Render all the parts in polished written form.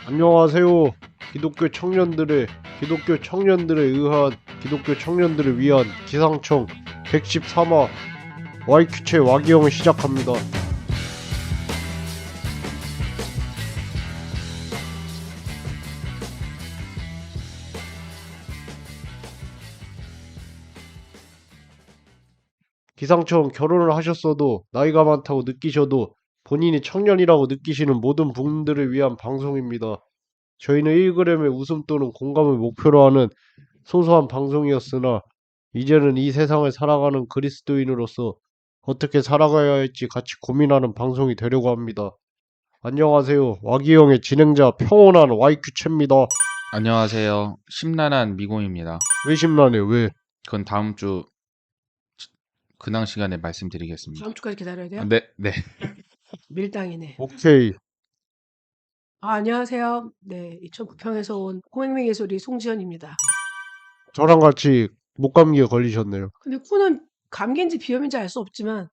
안녕하세요. 기독교 청년들에 의한 기독교 청년들을 위한 기상청 113화 YQ체 와기영을 시작합니다. 기상청 결혼을 하셨어도 나이가 많다고 느끼셔도 본인이 청년이라고 느끼시는 모든 분들을 위한 방송입니다. 저희는 1g의 웃음 또는 공감을 목표로 하는 소소한 방송이었으나 이제는 이 세상을 살아가는 그리스도인으로서 어떻게 살아가야 할지 같이 고민하는 방송이 되려고 합니다. 안녕하세요. 와기영의 진행자 평온한 YQ체입니다. 안녕하세요. 심란한 미공입니다. 왜 심란해? 왜? 그건 다음 주 근황 시간에 말씀드리겠습니다. 다음 주까지 기다려야 돼요? 네. 밀당이네. 오케이. 안녕하세요. 네, 2009평에서 온 코맹맹이 소리 송지연입니다. 저랑 같이 목감기에 걸리셨네요. 근데 코는 감기인지 비염인지 알 수 없지만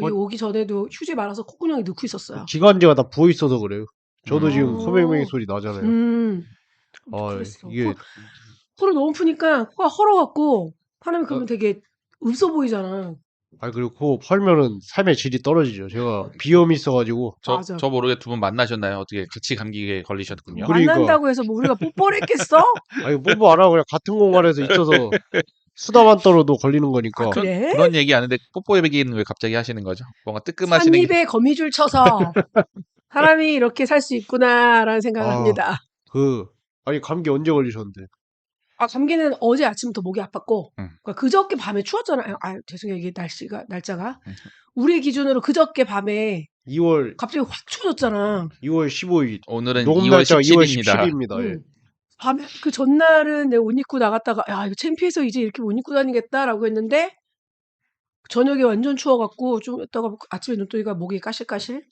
여기 오기 전에도 휴지 말아서 콧구멍에 넣고 있었어요. 기관지가 다 부어있어서 그래요. 저도 지금 어. 코맹맹이 소리 나잖아요. 아, 그랬어. 이게 코를 너무 푸니까 코가 헐어갖고 사람이 그러면 되게 없어 보이잖아. 그리고 코 팔면은 삶의 질이 떨어지죠. 제가 비염이 있어가지고. 맞아. 저 모르게 두 분 만나셨나요? 어떻게 같이 감기에 걸리셨군요. 그러니까. 만난다고 해서 뭐 우리가 뽀뽀를 했겠어? 뽀뽀 안 하고 그냥 같은 공간에서 있어서 수다만 떨어도 걸리는 거니까. 아, 그래? 그런 얘기 아는데 뽀뽀 얘기는 왜 갑자기 하시는 거죠? 뭔가 뜨끔하시는 게 삿입에 거미줄 쳐서 사람이 이렇게 살 수 있구나라는 생각을 합니다. 감기 언제 걸리셨는데? 감기는 어제 아침부터 목이 아팠고, 응. 그러니까 그저께 밤에 추웠잖아요. 죄송해요. 이게 날짜가. 우리 기준으로 그저께 밤에 2월 갑자기 확 추워졌잖아. 15일. 오늘은 녹음 2월 날짜가 2월 17일입니다. 17일입니다. 예. 밤에, 그 전날은 내가 옷 입고 나갔다가, 이거 창피해서 이제 이렇게 옷 입고 다니겠다라고 했는데, 저녁에 완전 추워갖고, 좀 있다가 아침에 눈 뜨니까 목이 까실까실?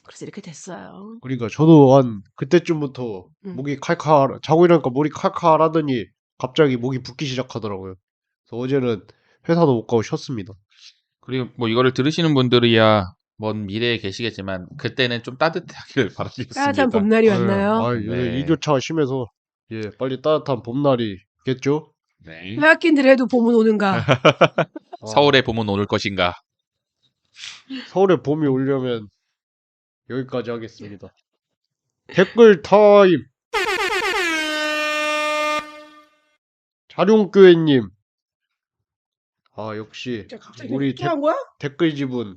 그래서 이렇게 됐어요. 그러니까 저도 한 그때쯤부터 응. 목이 칼칼 자고 일어나니까 목이 칼칼하더니 갑자기 목이 붓기 시작하더라고요. 그래서 어제는 회사도 못 가고 쉬었습니다. 그리고 뭐 이거를 들으시는 분들이야 먼 미래에 계시겠지만 그때는 좀 따뜻하길 바라겠습니다. 따뜻한 봄날이 왔나요? 요새 네. 일교차가 심해서 빨리 따뜻한 봄날이 겠죠? 네. 빼앗긴들 봄은 오는가? 서울에 봄은 오를 것인가? 서울에 봄이 오려면 여기까지 하겠습니다. 댓글 타임. 자룡교회님. 역시 갑자기 우리 툭툭한 거야? 댓글 지분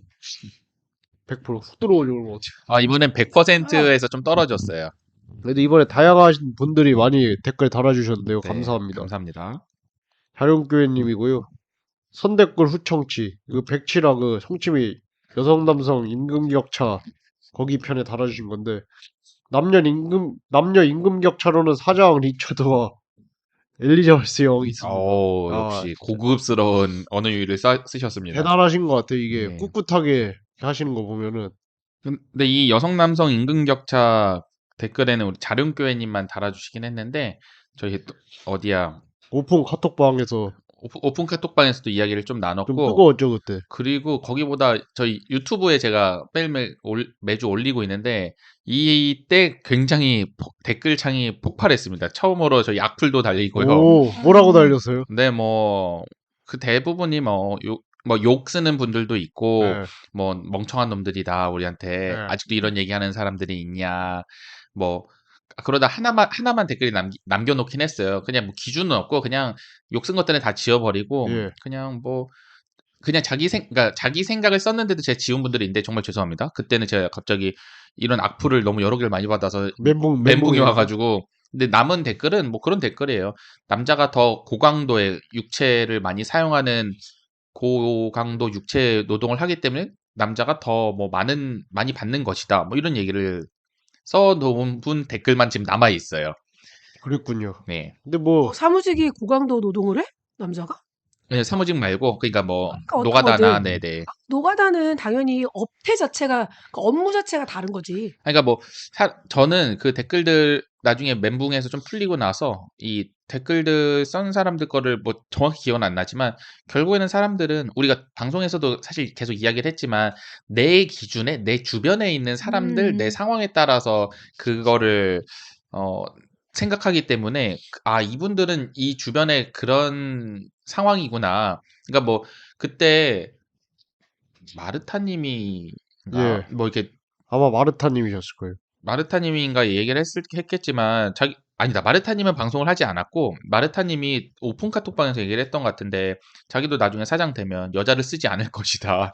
100%훅 들어오려는 것 같아요. 이번엔 100%에서 좀 떨어졌어요. 그래도 이번에 다양하신 분들이 많이 댓글 달아주셨는데요. 네, 감사합니다. 감사합니다. 자룡교회님이고요. 선댓글 후청치. 그 백치라 그 성침이 여성 남성 임금 격차 거기 편에 달아주신 건데 남녀 임금 격차로는 사장 리처드와 엘리자베스 영이 있습니다. 역시 고급스러운 언어유희를 쓰셨습니다. 대단하신 것 같아요. 이게 네. 꿋꿋하게 하시는 거 보면은. 근데 이 여성 남성 임금격차 댓글에는 우리 자룡교회님만 달아주시긴 했는데 저희 또 어디야 오픈 카톡방에서 오픈 카톡방에서도 이야기를 좀 좀 나눴고 뜨거웠죠 그때. 그리고 거기보다 저희 유튜브에 제가 매주 올리고 있는데 이때 굉장히 댓글창이 폭발했습니다. 처음으로 저희 악플도 달리고요. 오, 뭐라고 달렸어요? 근데 뭐 그 대부분이 욕 쓰는 분들도 있고 네. 뭐 멍청한 놈들이다 우리한테 네. 아직도 이런 얘기하는 사람들이 있냐 뭐 그러다 하나만 댓글이 남겨놓긴 했어요. 그냥 뭐 기준은 없고 그냥 욕 쓴 것들은 다 지워버리고 예. 그냥 그러니까 자기 생각을 썼는데도 제가 지운 분들이 있는데 정말 죄송합니다. 그때는 제가 갑자기 이런 악플을 너무 여러 개를 많이 받아서 멘붕이 와가지고. 근데 남은 댓글은 뭐 그런 댓글이에요. 남자가 더 고강도의 육체를 많이 사용하는 고강도 육체 노동을 하기 때문에 남자가 더 뭐 많이 받는 것이다. 뭐 이런 얘기를 써놓은 분 댓글만 지금 남아 있어요. 그랬군요. 네. 근데 뭐 사무직이 고강도 노동을 해? 남자가? 네, 사무직 말고 그러니까 뭐 그러니까 노가다나 어떡하든. 네네. 노가다는 당연히 업태 자체가 그 업무 자체가 다른 거지. 그러니까 뭐 저는 그 댓글들 나중에 멘붕에서 좀 풀리고 나서 이 댓글들 쓴 사람들 거를 뭐 정확히 기억은 안 나지만 결국에는 사람들은 우리가 방송에서도 사실 계속 이야기를 했지만 내 기준에 내 주변에 있는 사람들 내 음. 상황에 따라서 그거를 어 생각하기 때문에 이분들은 이 주변에 그런 상황이구나. 그러니까 뭐 그때 마르타님이가 예. 뭐 이렇게 아마 마르타님이셨을 거예요. 마르타님인가 얘기를 했겠지만 아니다. 마르타님은 방송을 하지 않았고 마르타님이 오픈 카톡방에서 얘기를 했던 것 같은데 자기도 나중에 사장 되면 여자를 쓰지 않을 것이다.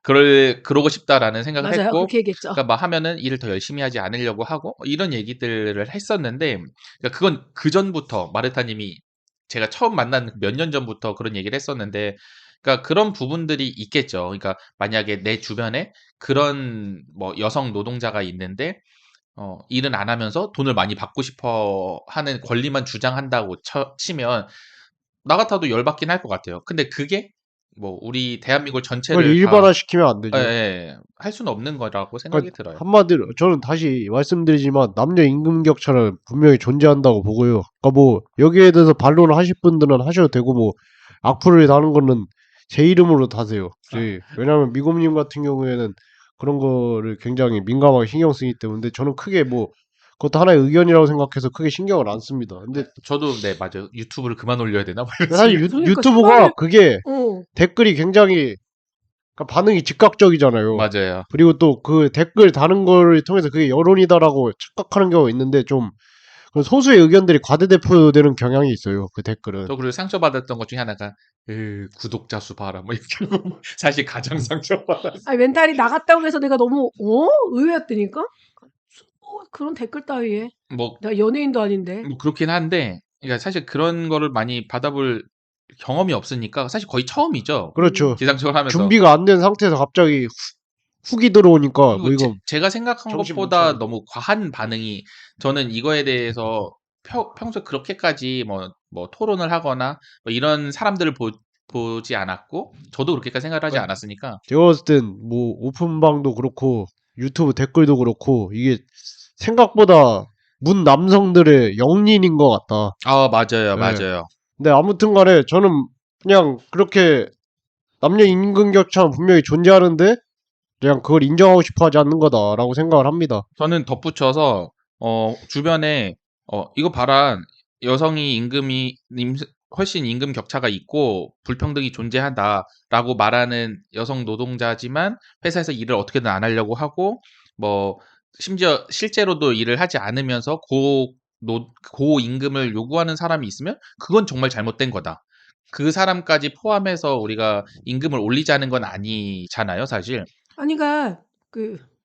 그러고 싶다라는 생각을 맞아요. 했고 그렇게 얘기했죠. 그러니까 뭐 하면은 일을 더 열심히 하지 않으려고 하고 이런 얘기들을 했었는데 그러니까 그건 그전부터 마르타님이 제가 처음 만난 몇 년 전부터 그런 얘기를 했었는데 그러니까 그런 부분들이 있겠죠. 그러니까 만약에 내 주변에 그런 뭐 여성 노동자가 있는데 일은 안 하면서 돈을 많이 받고 싶어 하는 권리만 주장한다고 치면 나 같아도 열받긴 할 것 같아요. 근데 그게 뭐 우리 대한민국 그걸 전체를 다 일반화시키면 안 되죠. 할 수는 없는 거라고 그러니까 생각이 들어요. 한마디로 저는 다시 말씀드리지만 남녀 임금 격차는 분명히 존재한다고 보고요. 그러니까 뭐 여기에 대해서 반론을 하실 분들은 하셔도 되고 뭐 악플을 다는 거는 제 이름으로 다세요. 왜냐하면 미곰님 같은 경우에는 그런 거를 굉장히 민감하게 신경 쓰기 때문에 저는 크게 뭐 그것도 하나의 의견이라고 생각해서 크게 신경을 안 씁니다. 근데 저도 네 맞아요. 유튜브를 그만 올려야 되나? 사실 그러니까 유튜브가 신발을- 그게 어. 댓글이 굉장히 그러니까 반응이 즉각적이잖아요. 맞아요. 그리고 또 그 댓글 다는 거를 통해서 그게 여론이다라고 착각하는 경우가 있는데 좀 그런 소수의 의견들이 과대대표되는 경향이 있어요. 그 댓글은. 저 그리고 상처받았던 것 중에 하나가 구독자 수 봐라 뭐 이렇게 하고 사실 가장 상처받았어. 아니, 멘탈이 나갔다고 해서 내가 너무 의외였다니까? 그런 댓글 따위에 뭐 내가 연예인도 아닌데. 뭐 그렇긴 한데 그러니까 사실 그런 거를 많이 받아볼 경험이 없으니까 사실 거의 처음이죠. 그렇죠. 기상청을 하면서. 준비가 안 된 상태에서 갑자기 훅이 들어오니까 그리고 뭐 이거 제가 생각한 정신 못 것보다 차리죠. 너무 과한 반응이 저는 이거에 대해서 평소에 그렇게까지 뭐 토론을 하거나 뭐 이런 사람들을 보지 않았고 저도 그렇게까지 생각을 하지 않았으니까 제가 봤을 땐 뭐 오픈방도 그렇고 유튜브 댓글도 그렇고 이게 생각보다 문 남성들의 영린인 것 같다. 맞아요, 네. 맞아요. 근데 아무튼 간에 저는 그냥 그렇게 남녀 임금 격차는 분명히 존재하는데 그냥 그걸 인정하고 싶어 하지 않는 거다라고 생각을 합니다. 저는 덧붙여서 주변에 이거 봐라 여성이 훨씬 임금 격차가 있고 불평등이 존재한다라고 말하는 여성 노동자지만 회사에서 일을 어떻게든 안 하려고 하고 뭐 심지어 실제로도 일을 하지 않으면서 고임금을 요구하는 사람이 있으면 그건 정말 잘못된 거다. 그 사람까지 포함해서 우리가 임금을 올리자는 건 아니잖아요, 사실. 아니, 그러니까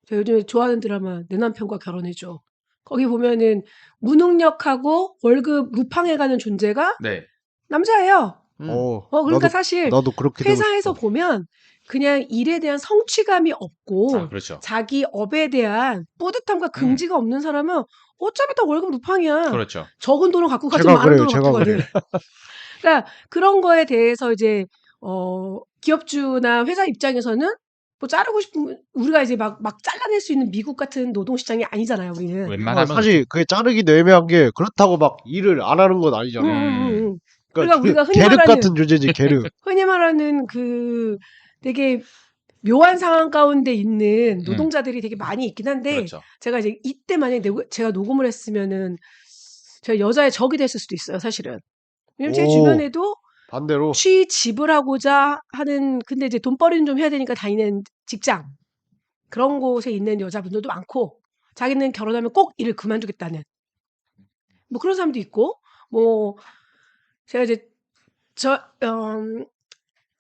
제가 요즘에 좋아하는 드라마 내 남편과 결혼해줘. 거기 보면은 무능력하고 월급 루팡해가는 존재가 네. 남자예요. 그러니까 나도 사실 나도 그렇게 되고 회사에서 싶다. 보면 그냥 일에 대한 성취감이 없고 그렇죠. 자기 업에 대한 뿌듯함과 긍지가 없는 사람은 어차피 다 월급 루팡이야. 그렇죠. 적은 돈을 갖고 가지 제가 많은 그래요. 돈을 제가 갖고 그래요. 가든. 그러니까 그런 거에 대해서 이제 기업주나 회사 입장에서는 뭐 자르고 싶은 우리가 이제 막 잘라낼 수 있는 미국 같은 노동시장이 아니잖아요, 우리는. 웬만하면 사실 그게 자르기도 애매한 게 그렇다고 막 일을 안 하는 건 아니잖아요. 그러니까 우리가 흔히 계륵 말하는 같은 존재지 계륵. 흔히 말하는 되게 묘한 상황 가운데 있는 노동자들이 되게 많이 있긴 한데 그렇죠. 제가 이제 이때 만약에 제가 녹음을 했으면은 제가 여자의 적이 됐을 수도 있어요, 사실은. 왜냐면 제 오. 주변에도 반대로 취집을 하고자 하는 근데 이제 돈벌이는 좀 해야 되니까 다니는 직장 그런 곳에 있는 여자분들도 많고 자기는 결혼하면 꼭 일을 그만두겠다는 뭐 그런 사람도 있고 뭐 제가 이제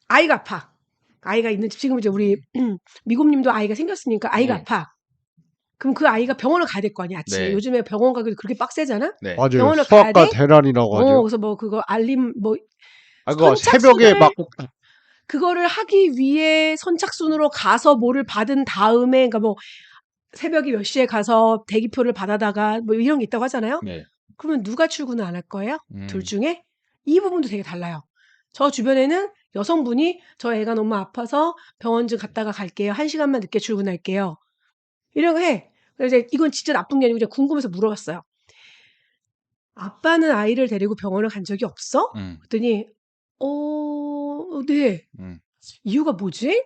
아이가 아파. 아이가 있는 집 지금 이제 우리 미국님도 아이가 생겼으니까 아이가 네. 아파. 그럼 그 아이가 병원을 가야 될 거 아니야, 아침에. 네. 요즘에 병원 가기도 그렇게 빡세잖아? 네. 맞아요. 병원을 가야 수학과 돼? 대란이라고 하죠. 그래서 뭐 그거 알림 뭐 그거 새벽에 선착순을 막 그거를 하기 위해 선착순으로 가서 뭐를 받은 다음에 그러니까 뭐 새벽에 몇 시에 가서 대기표를 받아다가 뭐 이런 게 있다고 하잖아요. 네. 그러면 누가 출근을 안 할 거예요? 둘 음. 중에? 이 부분도 되게 달라요. 저 주변에는 여성분이 저 애가 너무 아파서 병원 좀 갔다가 갈게요. 1시간만 늦게 출근할게요. 이러고 해. 그래서 이제 이건 진짜 나쁜 게 아니고 그냥 궁금해서 물어봤어요. 아빠는 아이를 데리고 병원을 간 적이 없어? 그랬더니 네. 이유가 뭐지?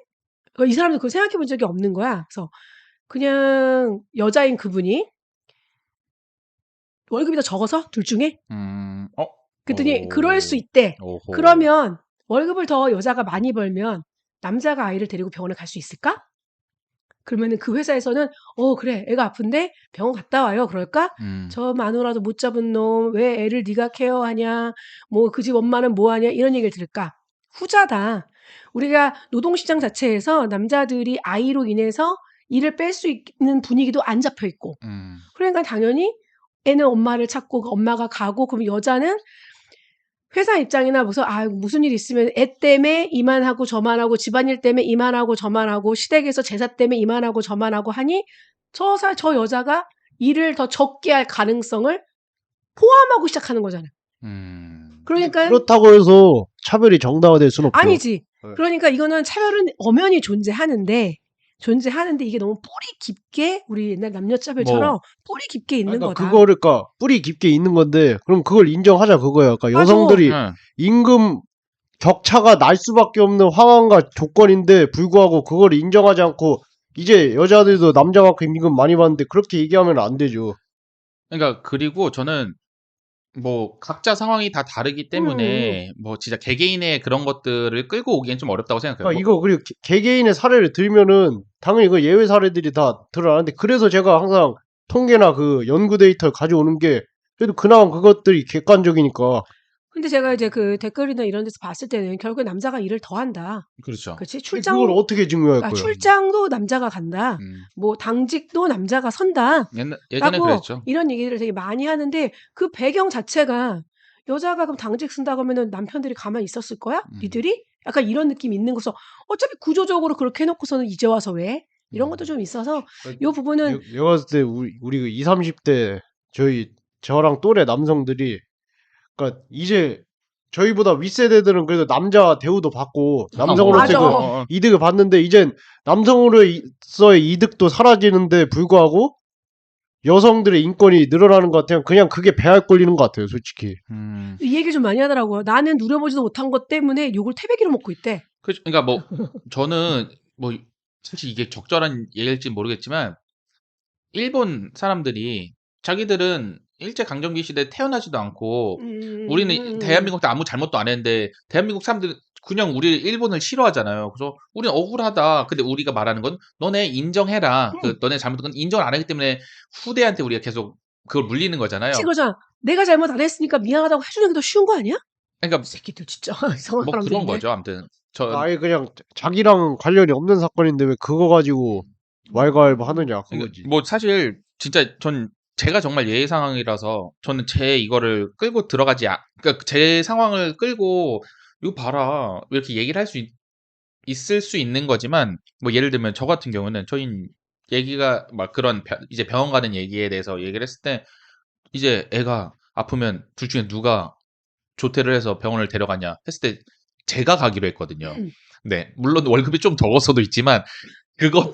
이 사람도 그걸 생각해 본 적이 없는 거야. 그래서 그냥 여자인 그분이 월급이 더 적어서 둘 중에? 그랬더니 그럴 수 있대. 오호. 그러면 월급을 더 여자가 많이 벌면 남자가 아이를 데리고 병원에 갈 수 있을까? 그러면은 그 회사에서는 그래 애가 아픈데 병원 갔다 와요. 그럴까? 저 마누라도 못 잡은 놈 왜 애를 네가 케어하냐? 뭐 그 집 엄마는 뭐 하냐? 이런 얘기를 들을까? 후자다. 우리가 노동시장 자체에서 남자들이 아이로 인해서 일을 뺄 수 있는 분위기도 안 잡혀 있고. 그러니까 당연히 애는 엄마를 찾고 엄마가 가고 그럼 여자는 회사 입장이나 무슨 일 있으면 애 때문에 이만하고 저만하고 집안일 때문에 이만하고 저만하고 시댁에서 제사 때문에 이만하고 저만하고 하니 저 여자가 일을 더 적게 할 가능성을 포함하고 시작하는 거잖아요. 그러니까 그렇다고 해서 차별이 정당화될 수는 없죠. 아니지. 네. 그러니까 이거는 차별은 엄연히 존재하는데 이게 너무 뿌리 깊게 우리 옛날 남녀차별처럼 뿌리 깊게 있는 거다. 그러니까 뿌리 깊게 있는 건데 그럼 그걸 인정하자 그거야. 그러니까 맞아. 여성들이 임금 격차가 날 수밖에 없는 상황과 조건인데 불구하고 그걸 인정하지 않고 이제 여자들도 남자만큼 임금 많이 받는데 그렇게 얘기하면 안 되죠. 그러니까 그리고 저는 뭐 각자 상황이 다 다르기 때문에 뭐 진짜 개개인의 그런 것들을 끌고 오기엔 좀 어렵다고 생각해요. 그러니까 이거 그리고 개개인의 사례를 들면은 당연히 그 예외 사례들이 다 드러나는데 그래서 제가 항상 통계나 그 연구 데이터를 가져오는 게 그래도 그나마 그것들이 객관적이니까. 근데 제가 이제 그 댓글이나 이런 데서 봤을 때는 결국에 남자가 일을 더 한다. 그렇죠. 그렇지? 그걸 어떻게 증명할 거야? 출장도 남자가 간다. 뭐 당직도 남자가 선다. 예전에 그랬죠. 이런 얘기들을 되게 많이 하는데 그 배경 자체가 여자가 그럼 당직 쓴다 그러면은 남편들이 가만히 있었을 거야? 니들이? 약간 이런 느낌이 있는 거서 어차피 구조적으로 그렇게 해놓고서는 이제 와서 왜? 이런 것도 좀 있어서 이 부분은 내가 봤을 때 우리 그 20, 30대 저랑 또래 남성들이 그러니까 이제 저희보다 윗세대들은 그래도 남자 대우도 받고 남성으로서의 맞아. 그 이득을 받는데 이젠 남성으로서의 이득도 사라지는데 불구하고 여성들의 인권이 늘어나는 것 같아요. 그냥 그게 배알 꼴리는 것 같아요, 솔직히. 이 얘기 좀 많이 하더라고요. 나는 누려보지도 못한 것 때문에 욕을 태백이로 먹고 있대. 그러니까 뭐 저는 뭐 사실 이게 적절한 얘기일지 모르겠지만 일본 사람들이 자기들은 일제 강점기 시대에 태어나지도 않고 우리는 대한민국 때 아무 잘못도 안 했는데 대한민국 사람들은 그냥 우리 일본을 싫어하잖아요. 그래서 우리는 억울하다. 근데 우리가 말하는 건 너네 인정해라. 너네 잘못한 건 인정을 안 하기 때문에 후대한테 우리가 계속 그걸 물리는 거잖아요. 그거잖아. 내가 잘못 안 했으니까 미안하다고 해주는 게 더 쉬운 거 아니야? 그러니까 새끼들 진짜 이상한 뭐 그런 거죠. 아무튼 아예 그냥 자기랑 관련이 없는 사건인데 왜 그거 가지고 왈가왈부 하느냐 그거지. 뭐 사실 진짜 제가 정말 예외 상황이라서 저는 제 이거를 끌고 들어가지 그러니까 제 상황을 끌고 이거 봐라 이렇게 얘기를 할 수 있을 수 있는 거지만 뭐 예를 들면 저 같은 경우는 저희 얘기가 막 그런 이제 병원 가는 얘기에 대해서 얘기를 했을 때 이제 애가 아프면 둘 중에 누가 조퇴를 해서 병원을 데려가냐 했을 때 제가 가기로 했거든요. 네, 물론 월급이 좀 적었어도 있지만 그것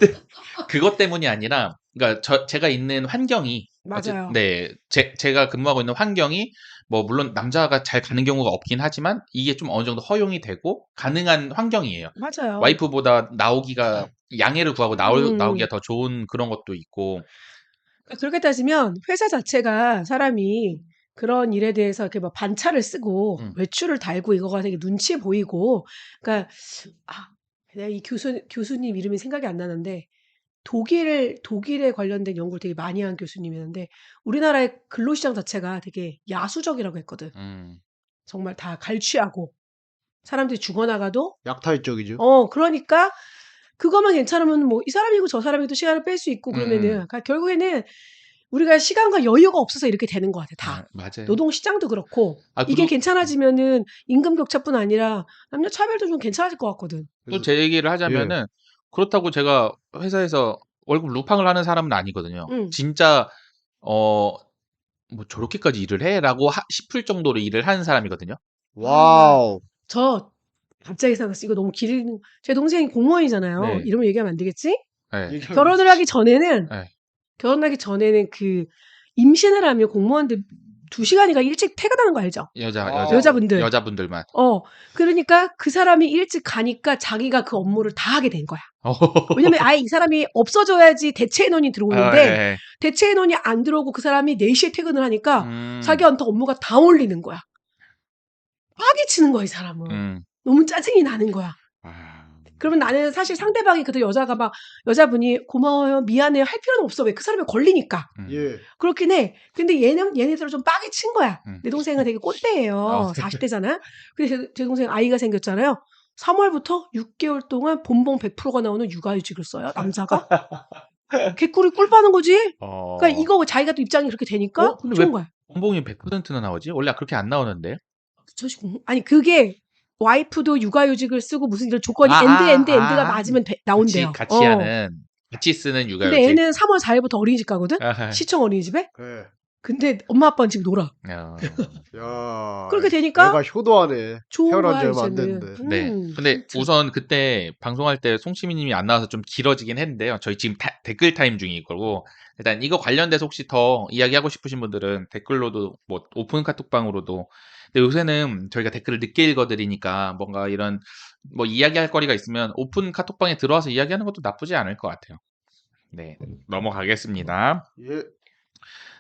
때문이 아니라 그러니까 제가 있는 환경이 맞아요. 네, 제가 근무하고 있는 환경이 뭐 물론 남자가 잘 가는 경우가 없긴 하지만 이게 좀 어느 정도 허용이 되고 가능한 환경이에요. 맞아요. 와이프보다 나오기가 양해를 구하고 나오기가 더 좋은 그런 것도 있고. 그렇게 따지면 회사 자체가 사람이 그런 일에 대해서 이렇게 뭐 반차를 쓰고 외출을 달고 이거가 되게 눈치 보이고 그러니까 내가 이 교수님 이름이 생각이 안 나는데 독일에 관련된 연구를 되게 많이 한 교수님이었는데 우리나라의 근로시장 자체가 되게 야수적이라고 했거든. 정말 다 갈취하고 사람들이 죽어나가도 약탈적이죠. 그러니까 그것만 괜찮으면 뭐 이 사람이고 저 사람이도 시간을 뺄 수 있고 그러면은 그러니까 결국에는 우리가 시간과 여유가 없어서 이렇게 되는 것 같아. 다. 맞아요. 노동 시장도 그렇고 이게 그리고 괜찮아지면은 임금 격차뿐 아니라 남녀 차별도 좀 괜찮아질 것 같거든. 또 제 얘기를 하자면은 그렇다고 제가 회사에서 월급 루팡을 하는 사람은 아니거든요. 진짜 뭐 저렇게까지 일을 해라고 싶을 정도로 일을 하는 사람이거든요. 와우. 저 갑자기 생각났어. 이거 너무 길은 제 동생이 공무원이잖아요. 네. 이름 얘기하면 안 되겠지? 네. 결혼을 하기 전에는 네. 그 임신을 하면 공무원들 2시간인가 일찍 퇴근하는 거 알죠? 여자분들. 여자분들만. 그러니까 그 사람이 일찍 가니까 자기가 그 업무를 다 하게 된 거야. 왜냐면 아예 이 사람이 없어져야지 대체 인원이 들어오는데 대체 인원이 안 들어오고 그 사람이 4시에 퇴근을 하니까 자기한테 업무가 다 몰리는 거야. 빡이 치는 거야, 이 사람은. 너무 짜증이 나는 거야. 그러면 나는 사실 상대방이 그때 여자분이 고마워요, 미안해요 할 필요는 없어. 왜? 그 사람이 걸리니까. 예. 그렇긴 해. 근데 얘네들은 좀 빡이 친 거야. 내 동생은 되게 꼰대예요. 40대잖아. 근데 제 동생 아이가 생겼잖아요. 3월부터 6개월 동안 본봉 100%가 나오는 육아휴직을 써요, 남자가. 개꿀이 꿀 빠는 거지. 그러니까 이거 자기가 또 입장이 그렇게 되니까 근데 좋은 왜 거야. 본봉이 100%나 나오지? 원래 그렇게 안 나오는데. 아니 그게 와이프도 육아휴직을 쓰고 무슨 이런 조건이 엔드가 맞으면 나온대요. 같이 쓰는 육아휴직. 근데 애는 3월 4일부터 어린이집 가거든? 시청 어린이집에? 네. 근데 엄마 아빠는 지금 놀아. 야. 그렇게 되니까 얘가 효도하네. 좋은 태어난 거야, 지 얼마 안 이제는. 됐는데. 네. 근데 진짜. 우선 그때 방송할 때 송시민님이 안 나와서 좀 길어지긴 했는데요. 저희 지금 댓글 타임 중일 거고 일단 이거 관련돼서 혹시 더 이야기하고 싶으신 분들은 댓글로도 뭐 오픈 카톡방으로도. 근데 요새는 저희가 댓글을 늦게 읽어드리니까 뭔가 이런 뭐 이야기할 거리가 있으면 오픈 카톡방에 들어와서 이야기하는 것도 나쁘지 않을 것 같아요. 네, 넘어가겠습니다. 예.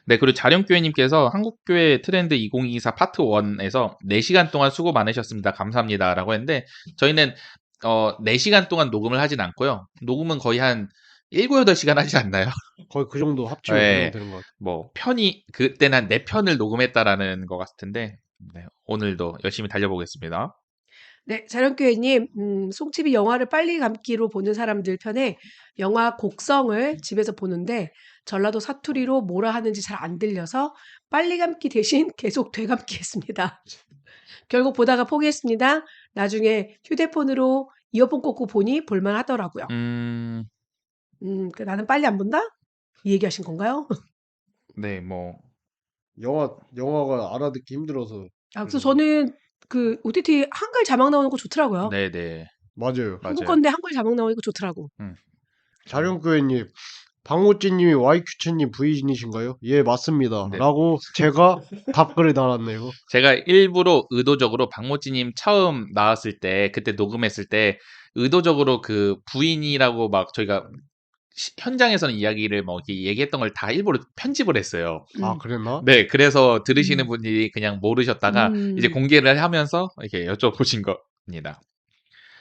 네, 그리고 자령교회님께서 한국교회 트렌드 2024 파트 1에서 4시간 동안 수고 많으셨습니다. 감사합니다. 라고 했는데, 저희는 4시간 동안 녹음을 하진 않고요. 녹음은 거의 한 7, 8시간 하지 않나요? 거의 그 정도 합치면 네. 되는 것 같아요. 뭐, 그때는 한 4편을 녹음했다라는 것 같은데, 네, 오늘도 열심히 달려보겠습니다. 네, 자령교회님, 송집이 영화를 빨리 감기로 보는 사람들 편에 영화 곡성을 집에서 보는데 전라도 사투리로 뭐라 하는지 잘 안 들려서 빨리 감기 대신 계속 되감기 했습니다. 결국 보다가 포기했습니다. 나중에 휴대폰으로 이어폰 꽂고 보니 볼만 하더라고요. 그러니까 나는 빨리 안 본다? 이 얘기하신 건가요? 네, 뭐. 영화가 알아듣기 힘들어서. 그래서 저는 그 OTT 한글 자막 나오는 거 좋더라고요. 네네. 맞아요. 한국 건데 한글 자막 나오는 거 좋더라고. 자령교회님, 방호찌님이 YQ채님 부인이신가요? 예, 맞습니다. 네. 라고 제가 답글을 달았네요. 제가 일부러 의도적으로 박모찌님 처음 나왔을 때, 그때 녹음했을 때, 의도적으로 그 부인이라고 막 저희가 현장에서는 이야기를 뭐 이렇게 얘기했던 걸 다 일부러 편집을 했어요. 아, 그랬나? 네, 그래서 들으시는 분들이 그냥 모르셨다가 이제 공개를 하면서 이렇게 여쭤보신 겁니다.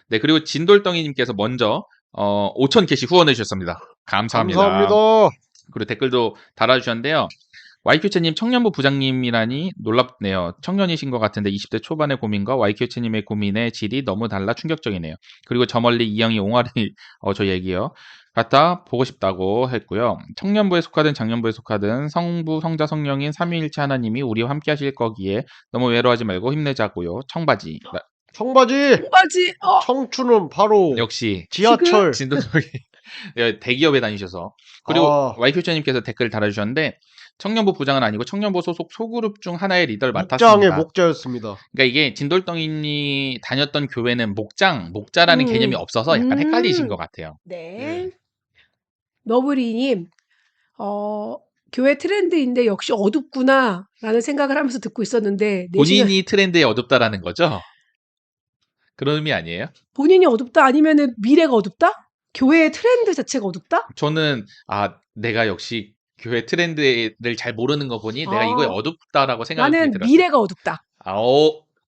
네, 그리고 진돌덩이님께서 먼저 5,000 캐시 후원해 주셨습니다. 감사합니다. 감사합니다. 그리고 댓글도 달아주셨는데요. YQ채님 청년부 부장님이라니 놀랍네요. 청년이신 것 같은데 20대 초반의 고민과 YQ채님의 고민의 질이 너무 달라 충격적이네요. 그리고 저 멀리 이영희 옹알이 저 얘기요. 갖다 보고 싶다고 했고요. 청년부에 속하든 장년부에 속하든 성부, 성자, 성령인 삼위일체 하나님이 우리와 함께 하실 거기에 너무 외로워하지 말고 힘내자고요. 청바지. 청춘은 바로 역시 지하철. 진도덕이 대기업에 다니셔서. 그리고 YQ채님께서 댓글 달아주셨는데 청년부 부장은 아니고 청년부 소속 소그룹 중 하나의 리더를 맡았습니다. 목장의 목자였습니다. 그러니까 이게 진돌덩이님이 다녔던 교회는 목자라는 개념이 없어서 약간 헷갈리신 것 같아요. 네. 너브리님, 교회 트렌드인데 역시 어둡구나 라는 생각을 하면서 듣고 있었는데 본인이 트렌드에 어둡다라는 거죠? 그런 의미 아니에요? 본인이 어둡다 아니면은 미래가 어둡다? 교회의 트렌드 자체가 어둡다? 저는 내가 역시 교회 트렌드를 잘 모르는 거 보니 내가 이거에 어둡다라고 생각이 들었어요. 나는 미래가 어둡다.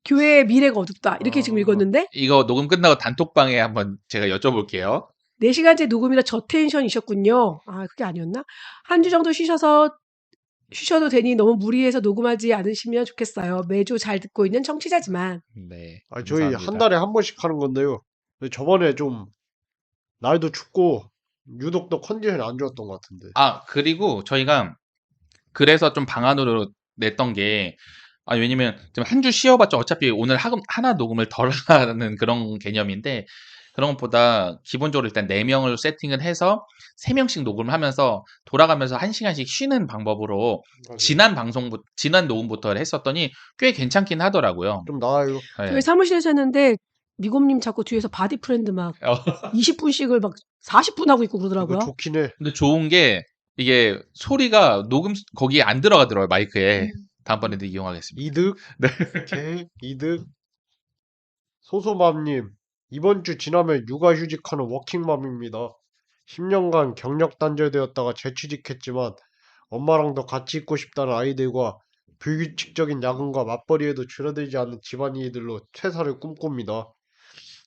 교회의 미래가 어둡다. 이렇게 지금 읽었는데 이거 녹음 끝나고 단톡방에 한번 제가 여쭤볼게요. 4시간째 녹음이라 저 텐션이셨군요. 그게 아니었나? 한 주 정도 쉬셔도 되니 너무 무리해서 녹음하지 않으시면 좋겠어요. 매주 잘 듣고 있는 청취자지만. 네. 저희 한 달에 한 번씩 하는 건데요. 저번에 좀 날도 춥고 유독 더 컨디션이 안 좋았던 것 같은데. 그리고 저희가 그래서 좀 방안으로 냈던 게 왜냐면 좀 한 주 쉬어봤자 어차피 오늘 하나 녹음을 덜 하는 그런 개념인데 그런 것보다 기본적으로 일단 4명을 세팅을 해서 3명씩 녹음을 하면서 돌아가면서 1시간씩 쉬는 방법으로 맞아요. 지난 녹음부터 했었더니 꽤 괜찮긴 하더라고요. 좀 나아요. 네. 저희 사무실에서 했는데 미곰님 자꾸 뒤에서 바디 프렌드 막 20분씩을 막 40분 하고 있고 그러더라고요. 좋긴 해. 근데 좋은 게 이게 소리가 녹음 거기에 안 들어가더라고요, 마이크에. 다음번에도 이용하겠습니다. 이득? 네. 이득? 소소맘님, 이번 주 지나면 육아휴직하는 워킹맘입니다. 10년간 경력 단절되었다가 재취직했지만 엄마랑 더 같이 있고 싶다는 아이들과 불규칙적인 야근과 맞벌이에도 줄어들지 않는 집안일들로 퇴사를 꿈꿉니다.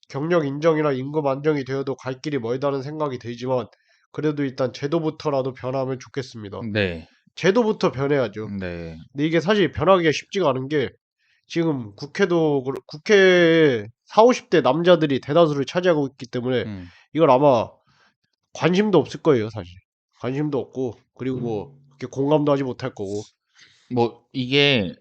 경력 인정이나 임금 안정이 되어도 갈 길이 멀다는 생각이 들지만 그래도 일단 제도부터라도 변하면 좋겠습니다. 네. 제도부터 변해야죠. 네. 근데 이게 사실 변하기가 쉽지가 않은 게 지금 국회에 4, 50대 남자들이 대다수를 차지하고 있기 때문에 이걸 아마 관심도 없을 거예요, 사실. 관심도 없고 그리고 그렇게 공감도 하지 못할 거고. 뭐 이게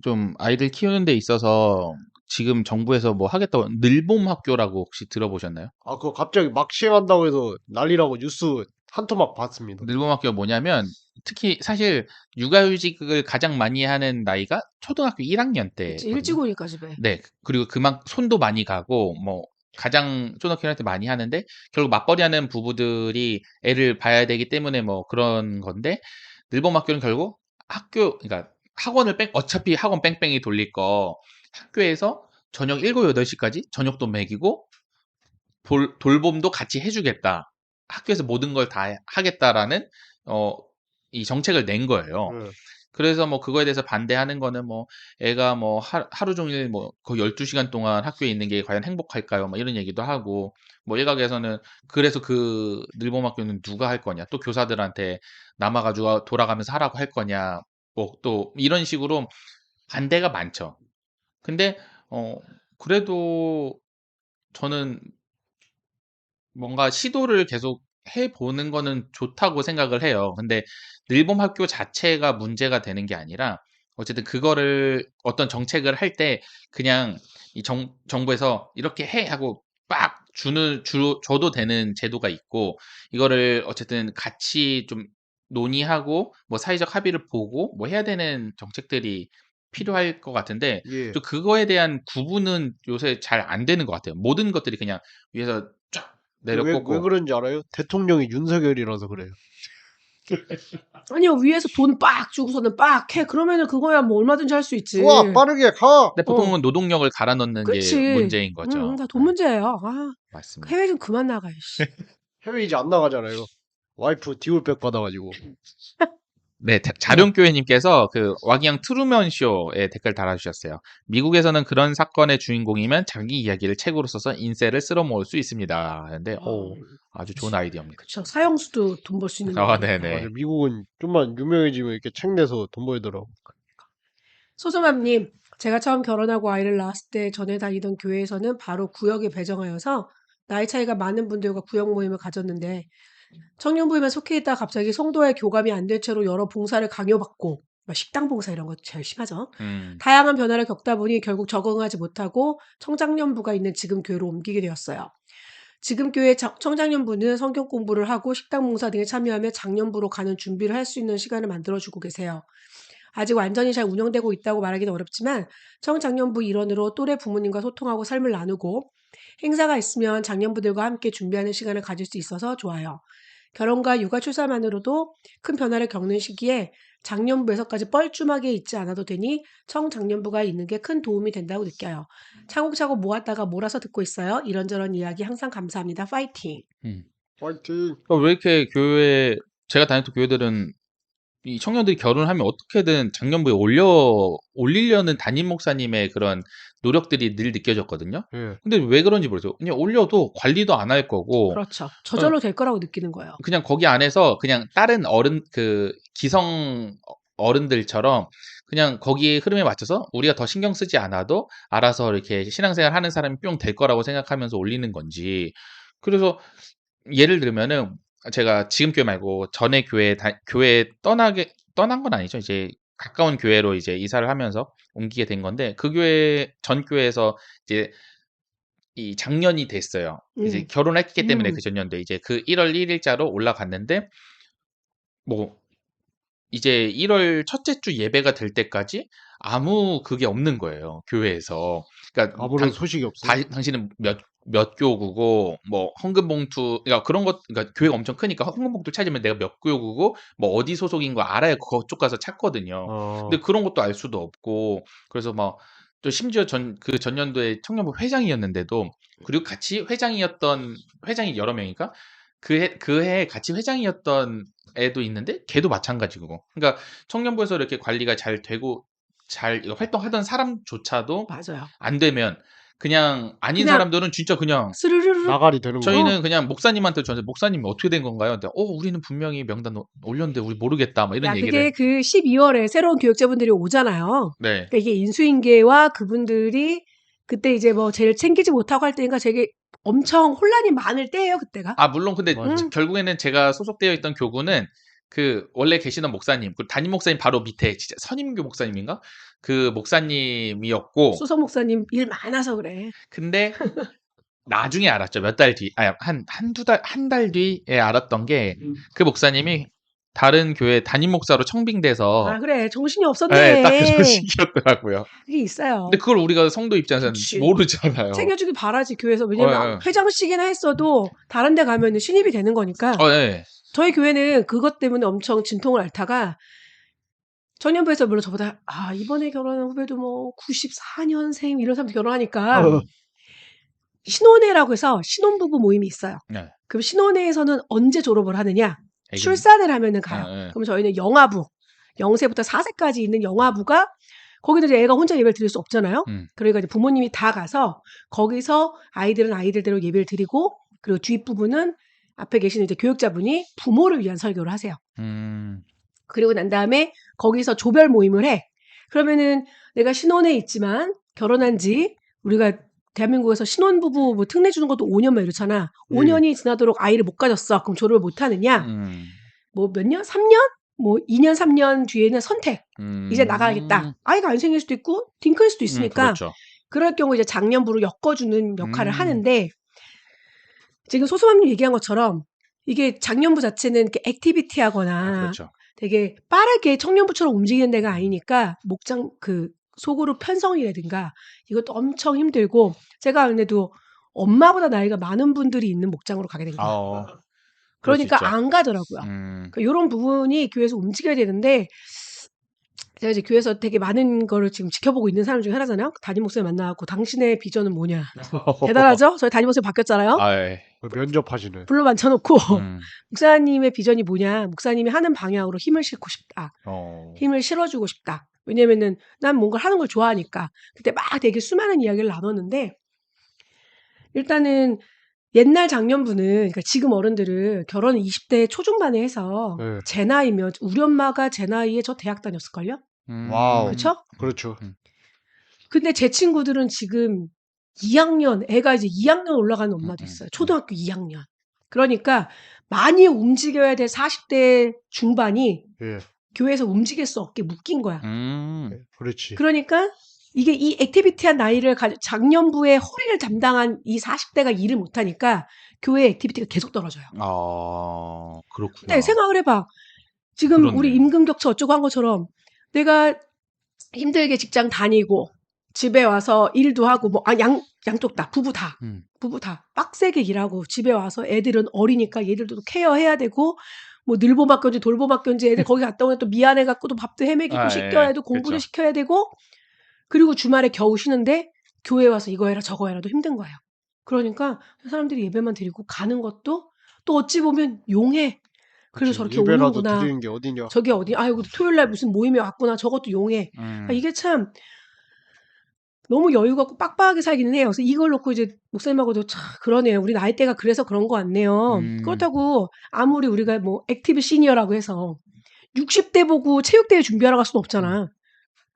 좀 아이들 키우는 데 있어서 지금 정부에서 뭐 하겠다고 늘봄 학교라고 혹시 들어보셨나요? 아, 그거 갑자기 막 시행한다고 해서 난리라고 뉴스 한 토막 봤습니다. 늘봄 학교가 뭐냐면 특히 사실 육아휴직을 가장 많이 하는 나이가 초등학교 1학년 그치, 때거든요. 일찍 오니까 집에. 네. 그리고 손도 많이 가고 뭐 가장 초등학교 1학년 때 많이 하는데 결국 맞벌이하는 부부들이 애를 봐야 되기 때문에 뭐 그런 건데 늘봄 학교는 결국 그러니까 학원을 어차피 학원 뺑뺑이 돌릴 거 학교에서 저녁 7, 8시까지 저녁도 먹이고 돌봄도 같이 해주겠다. 학교에서 모든 걸 다 하겠다라는 이 정책을 낸 거예요. 그래서 뭐 그거에 대해서 반대하는 거는 뭐 애가 뭐 하루 종일 뭐 거의 12시간 동안 학교에 있는 게 과연 행복할까요? 뭐 이런 얘기도 하고 뭐 일각에서는 그래서 그 늘봄 학교는 누가 할 거냐? 또 교사들한테 남아가지고 돌아가면서 하라고 할 거냐? 뭐 또 이런 식으로 반대가 많죠. 근데 그래도 저는 뭔가 시도를 계속 해보는 거는 좋다고 생각을 해요. 근데 늘봄 학교 자체가 문제가 되는 게 아니라 어쨌든 그거를 어떤 정책을 할 때 그냥 이 정부에서 이렇게 해 하고 빡 줘도 되는 제도가 있고 이거를 어쨌든 같이 좀 논의하고 뭐 사회적 합의를 보고 뭐 해야 되는 정책들이 필요할 것 같은데 예. 또 그거에 대한 구분은 요새 잘 안 되는 것 같아요. 모든 것들이 그냥 위에서 쫙 왜 내려꽂고 그런지 알아요? 대통령이 윤석열이라서 그래요. 아니요, 위에서 돈 빡 주고서는 빡 해. 그러면은 그거야 뭐 얼마든지 할 수 있지. 좋아, 빠르게 가! 근데 보통은 노동력을 갈아 넣는 게 그치. 문제인 거죠. 다 돈 문제예요. 아, 맞습니다. 해외 좀 그만 나가, 씨. 해외 이제 안 나가잖아요. 와이프 디올백 받아가지고. 네, 자룡교회님께서 그 와기양 트루먼 쇼에 댓글 달아주셨어요. 미국에서는 그런 사건의 주인공이면 자기 이야기를 책으로 써서 인세를 쓸어 모을 수 있습니다. 근데 아주 좋은 아이디어입니다. 그쵸. 사형수도 돈 벌 수 있는 아, 거니까. 네네. 맞아, 미국은 좀만 유명해지면 이렇게 책 내서 돈 벌더라고. 소소맘님, 제가 처음 결혼하고 아이를 낳았을 때 전에 다니던 교회에서는 바로 구역에 배정하여서 나이 차이가 많은 분들과 구역 모임을 가졌는데 청년부에만 속해 있다가 갑자기 성도의 교감이 안 될 채로 여러 봉사를 강요받고 막 식당 봉사 이런 거 제일 심하죠. 다양한 변화를 겪다 보니 결국 적응하지 못하고 청장년부가 있는 지금 교회로 옮기게 되었어요. 지금 교회 청장년부는 성경 공부를 하고 식당 봉사 등에 참여하며 장년부로 가는 준비를 할 수 있는 시간을 만들어주고 계세요. 아직 완전히 잘 운영되고 있다고 말하기는 어렵지만 청장년부 일원으로 또래 부모님과 소통하고 삶을 나누고 행사가 있으면 장년부들과 함께 준비하는 시간을 가질 수 있어서 좋아요. 결혼과 육아 출산만으로도 큰 변화를 겪는 시기에 장년부에서까지 뻘쭘하게 있지 않아도 되니 청장년부가 있는 게 큰 도움이 된다고 느껴요. 차곡차곡 모았다가 몰아서 듣고 있어요. 이런저런 이야기 항상 감사합니다. 파이팅! 화이팅! 왜 이렇게 제가 다녔던 교회들은 이 청년들이 결혼하면 어떻게든 장년부에 올리려는 담임 목사님의 그런 노력들이 늘 느껴졌거든요. 예. 근데 왜 그런지 모르겠어요. 그냥 올려도 관리도 안 할 거고, 그렇죠. 저절로 될 거라고 느끼는 거예요. 그냥 거기 안에서 그냥 다른 기성 어른들처럼 그냥 거기에 흐름에 맞춰서 우리가 더 신경 쓰지 않아도 알아서 이렇게 신앙생활 하는 사람이 뿅 될 거라고 생각하면서 올리는 건지. 그래서 예를 들면은 제가 지금 교회 말고 전에 교회 떠난 건 아니죠. 이제 가까운 교회로 이제 이사를 하면서 옮기게 된 건데 전 교회에서 이제 이 작년이 됐어요. 이제 결혼했기 때문에 그 전년도에 이제 그 1월 1일자로 올라갔는데 뭐 이제 1월 첫째 주 예배가 될 때까지 아무 그게 없는 거예요. 교회에서. 그러니까 아무런 소식이 없어요. 당신은 몇 교구고 뭐 헌금봉투 그러니까 그런 것 그러니까 교회가 엄청 크니까 헌금봉투 찾으면 내가 몇 교구고 뭐 어디 소속인 거 알아야 그쪽 가서 찾거든요. 근데 그런 것도 알 수도 없고 그래서 막 또 심지어 그 전년도에 청년부 회장이었는데도 그리고 같이 회장이 여러 명이니까 그 해 같이 회장이었던 애도 있는데 걔도 마찬가지고. 그러니까 청년부에서 이렇게 관리가 잘 되고 잘 이거 활동하던 사람조차도 맞아요. 안 되면 그냥 아닌 그냥 사람들은 진짜 그냥 스르르르 나가리 되는 거야. 저희는 그냥 목사님한테 전해 목사님이 어떻게 된 건가요? 근데 우리는 분명히 명단 올렸는데 우리 모르겠다. 뭐 이런 야, 얘기를. 그게 그 12월에 새로운 교육자분들이 오잖아요. 네. 그러니까 이게 인수인계와 그분들이 그때 이제 뭐 제일 챙기지 못하고 할 때니까 되게 엄청 혼란이 많을 때예요, 그때가. 물론 근데 맞아. 결국에는 제가 소속되어 있던 교구는 그 원래 계시던 목사님, 그 담임 목사님 바로 밑에 진짜 선임교 목사님인가? 그 목사님이었고 수석 목사님 일 많아서 그래. 근데 나중에 알았죠. 몇 달 뒤, 한 달 뒤에 알았던 게 그 목사님이 다른 교회 담임 목사로 청빙돼서 아, 그래. 정신이 네, 없었네. 딱 그런 식이었더라고요. 그게 있어요. 근데 그걸 우리가 성도 입장에서는 그치. 모르잖아요. 챙겨주길 바라지, 교회에서. 왜냐면 네. 회장식이나 했어도 다른 데 가면 신입이 되는 거니까. 네. 저희 교회는 그것 때문에 엄청 진통을 앓다가 청년부에서 물론 저보다 이번에 결혼한 후배도 뭐 94년생 이런 사람도 결혼하니까 신혼회라고 해서 신혼부부 모임이 있어요. 네. 그럼 신혼회에서는 언제 졸업을 하느냐? 애기- 출산을 하면은 가요. 네. 그럼 저희는 영아부, 0세부터 4세까지 있는 영아부가 거기는 이제 애가 혼자 예배를 드릴 수 없잖아요. 그러니까 이제 부모님이 다 가서 거기서 아이들은 아이들대로 예배를 드리고 그리고 뒷부분은 앞에 계시는 이제 교육자분이 부모를 위한 설교를 하세요. 그리고 난 다음에 거기서 조별 모임을 해. 그러면은 내가 신혼에 있지만 결혼한 지 우리가 대한민국에서 신혼부부 뭐 특례 주는 것도 5년 막 이렇잖아. 5년이 지나도록 아이를 못 가졌어. 그럼 졸업을 못 하느냐? 뭐 몇 년? 3년? 뭐 2년, 3년 뒤에는 선택. 이제 나가야겠다. 아이가 안 생길 수도 있고 딩크일 수도 있으니까 그렇죠. 그럴 경우 이제 장년부로 엮어주는 역할을 하는데 지금 소소맘님 얘기한 것처럼 이게 장년부 자체는 이렇게 액티비티하거나 그렇죠. 되게 빠르게 청년부처럼 움직이는 데가 아니니까 목장 그 소그룹 편성이라든가 이것도 엄청 힘들고 제가 근데도 엄마보다 나이가 많은 분들이 있는 목장으로 가게 된 거예요. 그럴 수 그러니까 있죠. 안 가더라고요. 그러니까 이런 부분이 교회에서 움직여야 되는데 제가 이제 교회에서 되게 많은 거를 지금 지켜보고 있는 사람 중에 하나잖아요. 담임 목사님 만나고 당신의 비전은 뭐냐. 대단하죠? 저희 담임 목사님 바뀌었잖아요. 예. 면접하시네. 불러 앉혀놓고 목사님의 비전이 뭐냐. 목사님이 하는 방향으로 힘을 싣고 싶다. 힘을 실어주고 싶다. 왜냐면은 난 뭔가 하는 걸 좋아하니까. 그때 막 되게 수많은 이야기를 나눴는데 일단은 옛날 장년부는 그러니까 지금 어른들은 결혼을 20대 초중반에 해서 네. 제 나이면 우리 엄마가 제 나이에 저 대학 다녔을걸요? 와우. 그쵸? 그렇죠. 근데 제 친구들은 지금 2학년, 애가 이제 2학년 올라가는 엄마도 있어요. 초등학교 2학년. 그러니까 많이 움직여야 될 40대 중반이 예. 교회에서 움직일 수 없게 묶인 거야. 그렇지. 그러니까 이게 이 액티비티한 나이를 장년부의 허리를 담당한 이 40대가 일을 못하니까 교회 액티비티가 계속 떨어져요. 그렇구나. 근데 생각을 해봐. 지금 그렇네. 우리 임금격차 어쩌고 한 것처럼 내가 힘들게 직장 다니고 집에 와서 일도 하고 양쪽 다 부부 다 빡세게 일하고 집에 와서 애들은 어리니까 얘들도 케어해야 되고 뭐 늘보막견지 돌보막견지 애들 거기 갔다 오면 또 미안해 갖고 또 밥도 헤매기고 시켜야 되고 공부도 그렇죠. 시켜야 되고 그리고 주말에 겨우 쉬는데 교회 와서 이거 해라 저거 해라도 힘든 거예요. 그러니까 사람들이 예배만 드리고 가는 것도 또 어찌 보면 용해. 그래서 저렇게 예배라도 오는구나. 드리는 게 어디냐. 저게 어디 아이고 토요일 날 무슨 모임에 왔구나. 저것도 용해. 그러니까 이게 참 너무 여유가 없고 빡빡하게 살기는 해요. 그래서 이걸 놓고 이제 목사님하고도 참 그러네요. 우리 나이대가 그래서 그런 거 같네요. 그렇다고 아무리 우리가 뭐 액티브 시니어라고 해서 60대 보고 체육대회 준비하러 갈 수는 없잖아.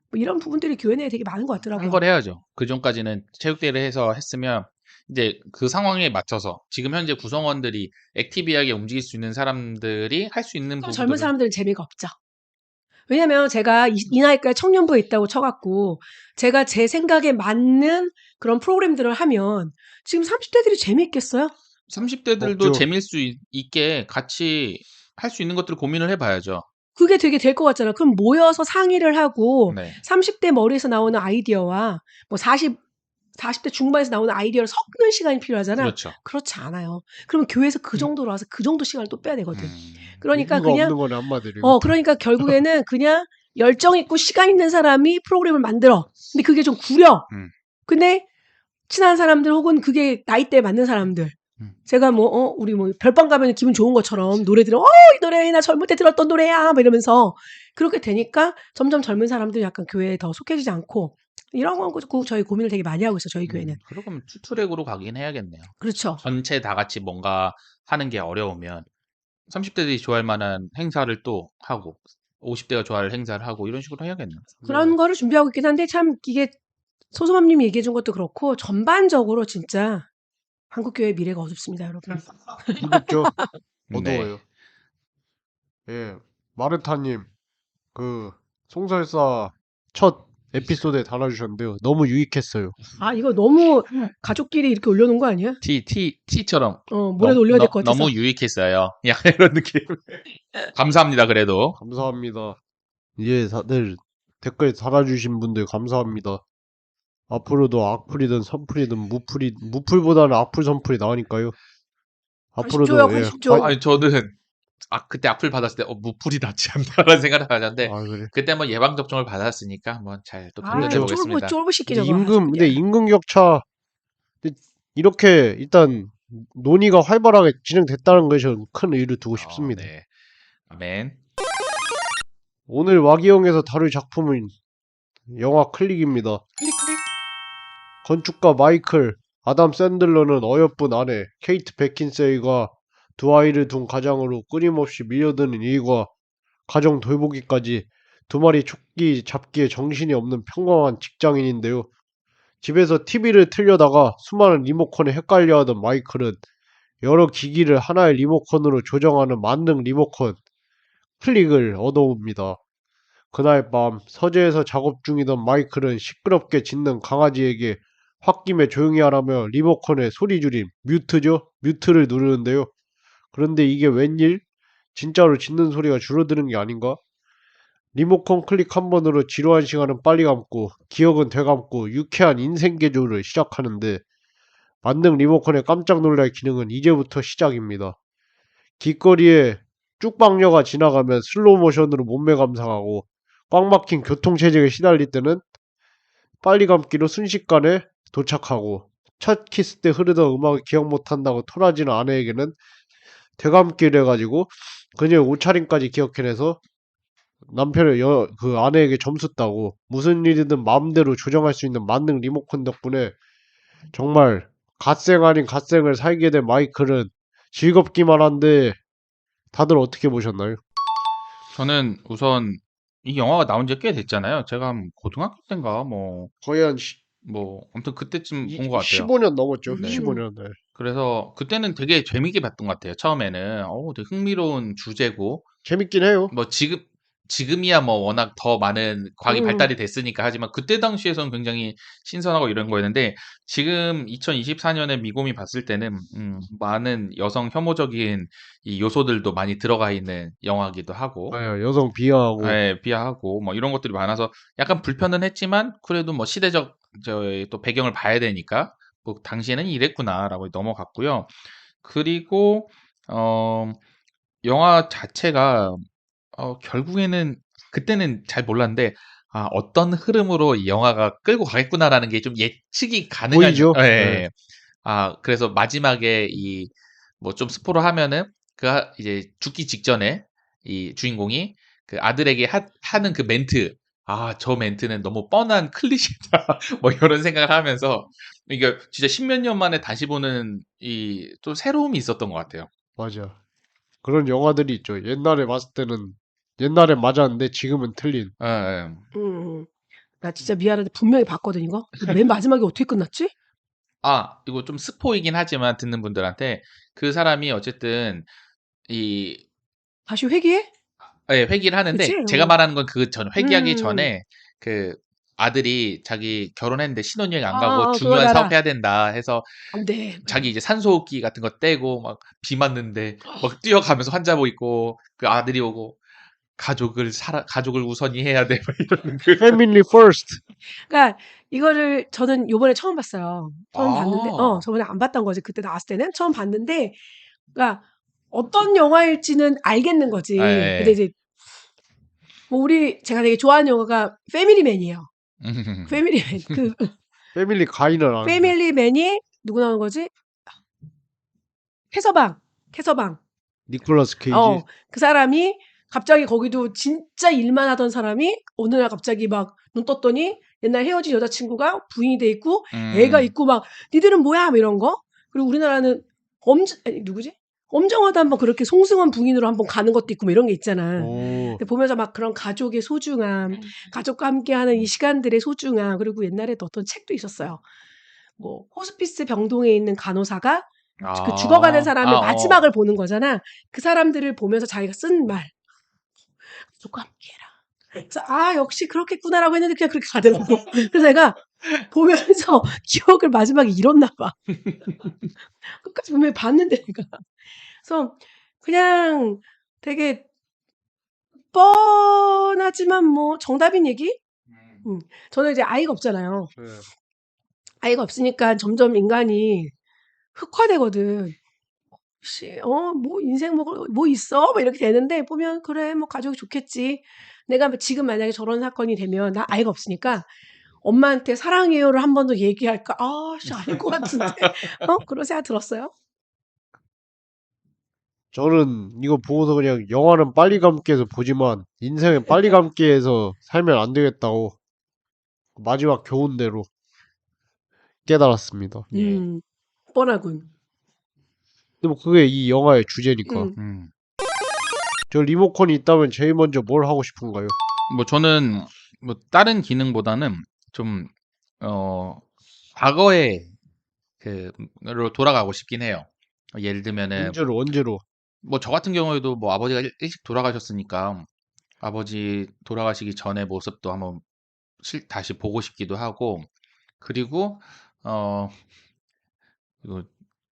뭐 이런 부분들이 교회 내에 되게 많은 것 같더라고요. 한 걸 해야죠. 그 전까지는 체육대회를 해서 했으면 이제 그 상황에 맞춰서 지금 현재 구성원들이 액티비하게 움직일 수 있는 사람들이 할 수 있는 부분들 젊은 사람들은 재미가 없죠. 왜냐면 제가 이 나이까지 청년부에 있다고 쳐갖고 제가 제 생각에 맞는 그런 프로그램들을 하면 지금 30대들이 재미있겠어요? 30대들도 없죠. 재미일 수 있게 같이 할 수 있는 것들을 고민을 해봐야죠. 그게 되게 될 것 같잖아. 그럼 모여서 상의를 하고 네. 30대 머리에서 나오는 아이디어와 뭐 40대 중반에서 나오는 아이디어를 섞는 시간이 필요하잖아. 그렇죠. 그렇지 않아요. 그러면 교회에서 그 정도로 와서 그 정도 시간을 또 빼야 되거든. 음. 그러니까 의미가 그냥 없는 거네 한마디로. 이것도. 그러니까 결국에는 그냥 열정 있고 시간 있는 사람이 프로그램을 만들어. 근데 그게 좀 구려. 근데 친한 사람들 혹은 그게 나이대에 맞는 사람들. 제가 우리 별방 가면 기분 좋은 것처럼 노래 들어, 이 노래 나 젊을 때 들었던 노래야, 막 이러면서 그렇게 되니까 점점 젊은 사람들이 약간 교회에 더 속해지지 않고 이런 건 저희 고민을 되게 많이 하고 있어요, 저희 교회는. 그러면 투트랙으로 가긴 해야겠네요. 그렇죠. 전체 다 같이 뭔가 하는 게 어려우면 30대들이 좋아할 만한 행사를 또 하고 50대가 좋아할 행사를 하고 이런 식으로 해야겠네요. 그런 거를 준비하고 있긴 한데 참 이게 소소맘님이 얘기해 준 것도 그렇고 전반적으로 진짜 한국 교회의 미래가 어둡습니다, 여러분. 무섭죠? 네. 어두워요. 예, 마르타님 그 송설사 첫 에피소드에 달아주셨는데요. 너무 유익했어요. 아, 이거 너무 가족끼리 이렇게 올려놓은 거 아니야? T처럼 모레도 올려야 될 것 같아서. 너무 유익했어요. 약간 이런 느낌. 감사합니다. 그래도. 감사합니다. 예, 다들 댓글 달아주신 분들 감사합니다. 앞으로도 악플이든 선플이든 무플보다는 악플 선플이 나으니까요. 앞으로도 관심 줘요, 관심 줘. 아니 저는 그때 악플 받았을 때 무플이 낫지 않나라는 생각을 하셨는데 그래. 그때 한번 예방 접종을 받았으니까 한번 잘 또 아, 견뎌내 보겠습니다. 쫄보 새끼 저거. 근데 임금 격차 이렇게 일단 논의가 활발하게 진행됐다는 것에 저는 큰 의의를 두고 싶습니다. 네. 아멘. 오늘 와기영에서 다룰 작품은 영화 클릭입니다. 클릭. 건축가 마이클 아담 샌들러는 어여쁜 아내 케이트 베킨세이가 두 아이를 둔 가장으로 끊임없이 밀려드는 일과 가정 돌보기까지 두 마리 촉기 잡기에 정신이 없는 평범한 직장인인데요. 집에서 TV를 틀려다가 수많은 리모컨에 헷갈려하던 마이클은 여러 기기를 하나의 리모컨으로 조정하는 만능 리모컨 클릭을 얻어옵니다. 그날 밤 서재에서 작업 중이던 마이클은 시끄럽게 짖는 강아지에게 홧김에 조용히 하라며 리모컨에 소리 줄임 뮤트를 누르는데요. 그런데 이게 웬일? 진짜로 짖는 소리가 줄어드는 게 아닌가? 리모컨 클릭 한 번으로 지루한 시간은 빨리 감고 기억은 되감고 유쾌한 인생 개조를 시작하는데 만능 리모컨의 깜짝 놀랄 기능은 이제부터 시작입니다. 길거리에 쭉방녀가 지나가면 슬로우 모션으로 몸매 감상하고 꽉 막힌 교통체증에 시달릴 때는 빨리 감기로 순식간에 도착하고 첫 키스 때 흐르던 음악을 기억 못한다고 토라지는 아내에게는 되감기를 해가지고 그녀의 옷차림까지 기억해내서 그 아내에게 점수 따고 무슨 일이든 마음대로 조정할 수 있는 만능 리모컨 덕분에 정말 갓생 아닌 갓생을 살게 된 마이클은 즐겁기만 한데 다들 어떻게 보셨나요? 저는 우선 이 영화가 나온 지 꽤 됐잖아요. 제가 한 고등학교 때인가 거의 한 아무튼 그때쯤 본 것 같아요. 15년 넘었죠. 네. 15년. 네. 그래서 그때는 되게 재밌게 봤던 것 같아요. 처음에는 되게 흥미로운 주제고 재밌긴 해요. 지금이야 워낙 더 많은 과학이 발달이 됐으니까 하지만 그때 당시에서는 굉장히 신선하고 이런 거였는데 지금 2024년에 미곰이 봤을 때는 많은 여성 혐오적인 이 요소들도 많이 들어가 있는 영화기도 하고 여성 비하하고 비하하고 이런 것들이 많아서 약간 불편은 했지만 그래도 시대적 또 배경을 봐야 되니까 당시에는 이랬구나라고 넘어갔고요. 그리고 영화 자체가 결국에는 그때는 잘 몰랐는데 어떤 흐름으로 이 영화가 끌고 가겠구나라는 게 좀 예측이 가능한 보이죠? 네. 그래서 마지막에 좀 스포를 하면은 이제 죽기 직전에 이 주인공이 그 아들에게 하는 그 멘트 저 멘트는 너무 뻔한 클리셰다 이런 생각을 하면서 이게 진짜 십몇 년 만에 다시 보는 이 또 새로움이 있었던 것 같아요. 맞아. 그런 영화들이 있죠. 옛날에 맞았는데 지금은 틀린. 예. 나 진짜 미안한데 분명히 봤거든 이거. 맨 마지막에 어떻게 끝났지? 이거 좀 스포이긴 하지만 듣는 분들한테 그 사람이 어쨌든 다시 회귀해? 회귀를 하는데 그치? 제가 말하는 건 그 회귀하기 음. 전에 그 아들이 자기 결혼했는데 신혼여행 안 아, 가고 그거 중요한 알아. 사업 해야 된다 해서 안 돼. 자기 이제 산소호흡기 같은 거 떼고 막 비 맞는데 막 뛰어가면서 환자복 입고 그 아들이 오고 가족을 우선히 해야 돼. 막 이런 그. Family first. 그러니까 이거를 저는 요번에 처음 봤어요. 처음 봤는데 아. 저번에 안 봤던 거지. 그때 나왔을 때는 처음 봤는데 그러니까 어떤 영화일지는 알겠는 거지. 근데 예. 이제 뭐 제가 되게 좋아하는 영화가 패밀리맨이에요. 패밀리맨. 그 패밀리 가이는 아는데. 패밀리맨이 누구 나오는 거지? 캐서방. 니콜라스 케이지. 그 사람이 갑자기 거기도 진짜 일만 하던 사람이 어느 날 갑자기 막 눈 떴더니 옛날 헤어진 여자친구가 부인이 돼 있고 애가 있고 막 니들은 뭐야? 뭐 이런 거. 그리고 우리나라는 누구지? 엄정화도 한번 그렇게 송승헌 부인으로 한번 가는 것도 있고 뭐 이런 게 있잖아. 오. 근데 보면서 막 그런 가족의 소중함, 가족과 함께하는 이 시간들의 소중함, 그리고 옛날에 또 어떤 책도 있었어요. 뭐 호스피스 병동에 있는 간호사가 그 죽어가는 사람의 마지막을 보는 거잖아. 그 사람들을 보면서 자기가 쓴 말. 가족과 함께해라. 그래서 역시 그렇겠구나라고 했는데 그냥 그렇게 가더라고. 그래서 내가 보면서 기억을 마지막에 잃었나 봐. 끝까지 분명히 봤는데 내가. 그래서 그냥 되게 뻔하지만 뭐 정답인 얘기? 저는 이제 아이가 없잖아요. 네. 아이가 없으니까 점점 인간이 흑화되거든. 혹시 뭐 인생 뭐 있어? 뭐 이렇게 되는데 보면 그래 뭐 가족이 좋겠지. 내가 지금 만약에 저런 사건이 되면 나 아이가 없으니까 엄마한테 사랑해요를 한 번 더 얘기할까? 씨 아닐 것 같은데. 그런 생각 들었어요. 저는 이거 보고서 그냥 영화는 빨리 감기 해서 보지만 인생은 빨리 감기 해서 살면 안 되겠다고 마지막 교훈대로 깨달았습니다. 예. 뻔하군. 근데 뭐 그게 이 영화의 주제니까. 저 리모컨이 있다면 제일 먼저 뭘 하고 싶은가요? 뭐 저는 뭐 다른 기능보다는 좀 과거에 그로 돌아가고 싶긴 해요. 예를 들면은 언제로? 뭐 저 같은 경우에도 뭐 아버지가 일찍 돌아가셨으니까 아버지 돌아가시기 전의 모습도 한번 다시 보고 싶기도 하고, 그리고 어 이거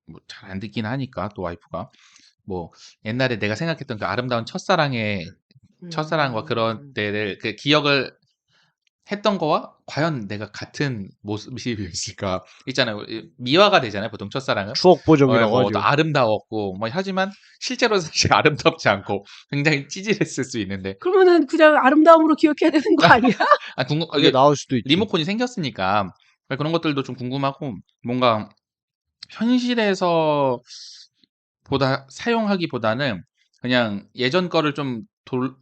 뭐 잘 안 듣긴 하니까 또 와이프가 뭐 옛날에 내가 생각했던 그 아름다운 첫사랑과 그런 때를 그 기억을 했던 거와 과연 내가 같은 모습이었을까? 있잖아요. 미화가 되잖아요. 보통 첫사랑은. 추억 보정이라고 뭐 하죠. 아름다웠고 뭐 하지만 실제로 사실 아름답지 않고 굉장히 찌질했을 수 있는데. 그러면은 그냥 아름다움으로 기억해야 되는 거 아니야? 그게 나올 수도 있지. 리모컨이 생겼으니까 그런 것들도 좀 궁금하고, 뭔가 현실에서 사용하기보다는 그냥 예전 거를 좀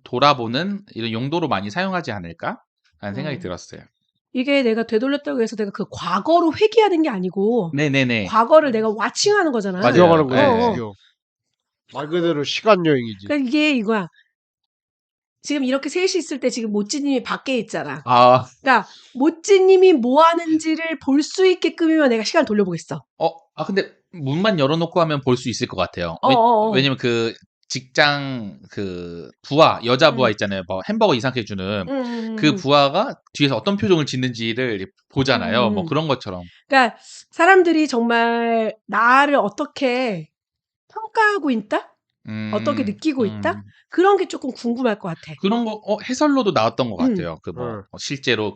돌아보는 이런 용도로 많이 사용하지 않을까라는 생각이 들었어요. 이게 내가 되돌렸다고 해서 내가 그 과거로 회귀하는 게 아니고 네네네. 과거를 내가 와칭하는 거잖아. 맞아요. 구경하는 거지, 네. 구경. 말 그대로 시간 여행이지. 그러니까 이게 이거야. 지금 이렇게 셋이 있을 때 지금 모찌님이 밖에 있잖아. 그러니까 모찌님이 뭐 하는지를 볼 수 있게끔이면 내가 시간을 돌려보겠어. 근데 문만 열어놓고 하면 볼 수 있을 것 같아요. 왜냐면 그 직장 여자 부하 있잖아요. 뭐 햄버거 이상하게 주는 그 부하가 뒤에서 어떤 표정을 짓는지를 보잖아요. 뭐 그런 것처럼. 그러니까 사람들이 정말 나를 어떻게 평가하고 있다? 어떻게 느끼고 있다? 그런 게 조금 궁금할 것 같아. 그런 거 해설로도 나왔던 것 같아요. 실제로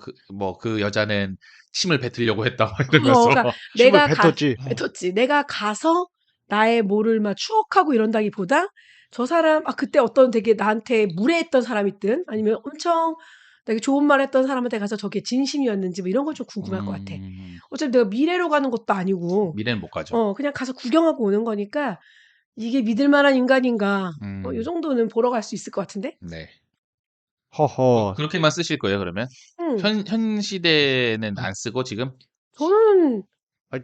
그 여자는 침을 뱉으려고 했다 막 이러면서. 그러니까 침을 뱉었지. 내가 가서 나의 뭐를 막 추억하고 이런다기보다 저 사람 그때 어떤 되게 나한테 무례했던 사람이든 아니면 엄청 되게 좋은 말 했던 사람한테 가서 저게 진심이었는지 뭐 이런 걸 좀 궁금할 것 같아. 어차피 내가 미래로 가는 것도 아니고 미래는 못 가죠. 그냥 가서 구경하고 오는 거니까 이게 믿을 만한 인간인가 요 정도는 보러 갈 수 있을 것 같은데? 네. 허허. 그렇게만 쓰실 거예요, 그러면? 현 시대는 안 쓰고 지금? 저는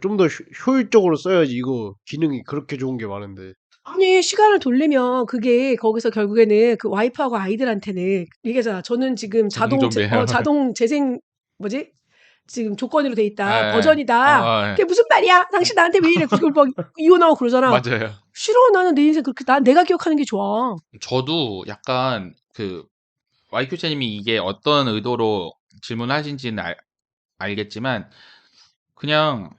좀 더 효율적으로 써야지. 이거 기능이 그렇게 좋은 게 많은데. 아니 시간을 돌리면 그게 거기서 결국에는 그 와이프하고 아이들한테는 얘기하잖아. 저는 지금 자동 재생 뭐지? 지금 조건으로 돼 있다. 버전이다. 그게 무슨 말이야? 당신 나한테 왜 이래? 그걸 막 이혼하고 그러잖아. 맞아요. 싫어. 나는 내 인생 그렇게 내가 기억하는 게 좋아. 저도 약간 YQ채님이 이게 어떤 의도로 질문하신지는 알겠지만 그냥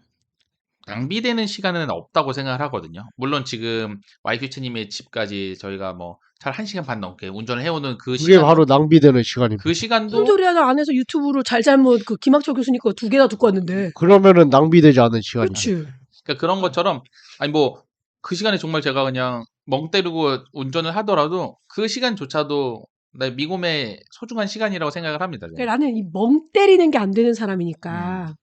낭비되는 시간은 없다고 생각을 하거든요. 물론 지금 YQ채님의 집까지 저희가 뭐 잘 1시간 반 넘게 운전을 해오는 그 그게 시간, 바로 낭비되는 시간입니다. 그 시간도 무슨 소리야? 나 안에서 유튜브로 잘잘못 그 김학철 교수님 거 2개나 듣고 왔는데. 그러면은 낭비되지 않은 시간이죠. 그렇지. 그러니까 그런 것처럼 아니 뭐 그 시간에 정말 제가 그냥 멍 때리고 운전을 하더라도 그 시간조차도 나 미곰의 소중한 시간이라고 생각을 합니다. 저는. 그러니까 나는 이 멍 때리는 게 안 되는 사람이니까.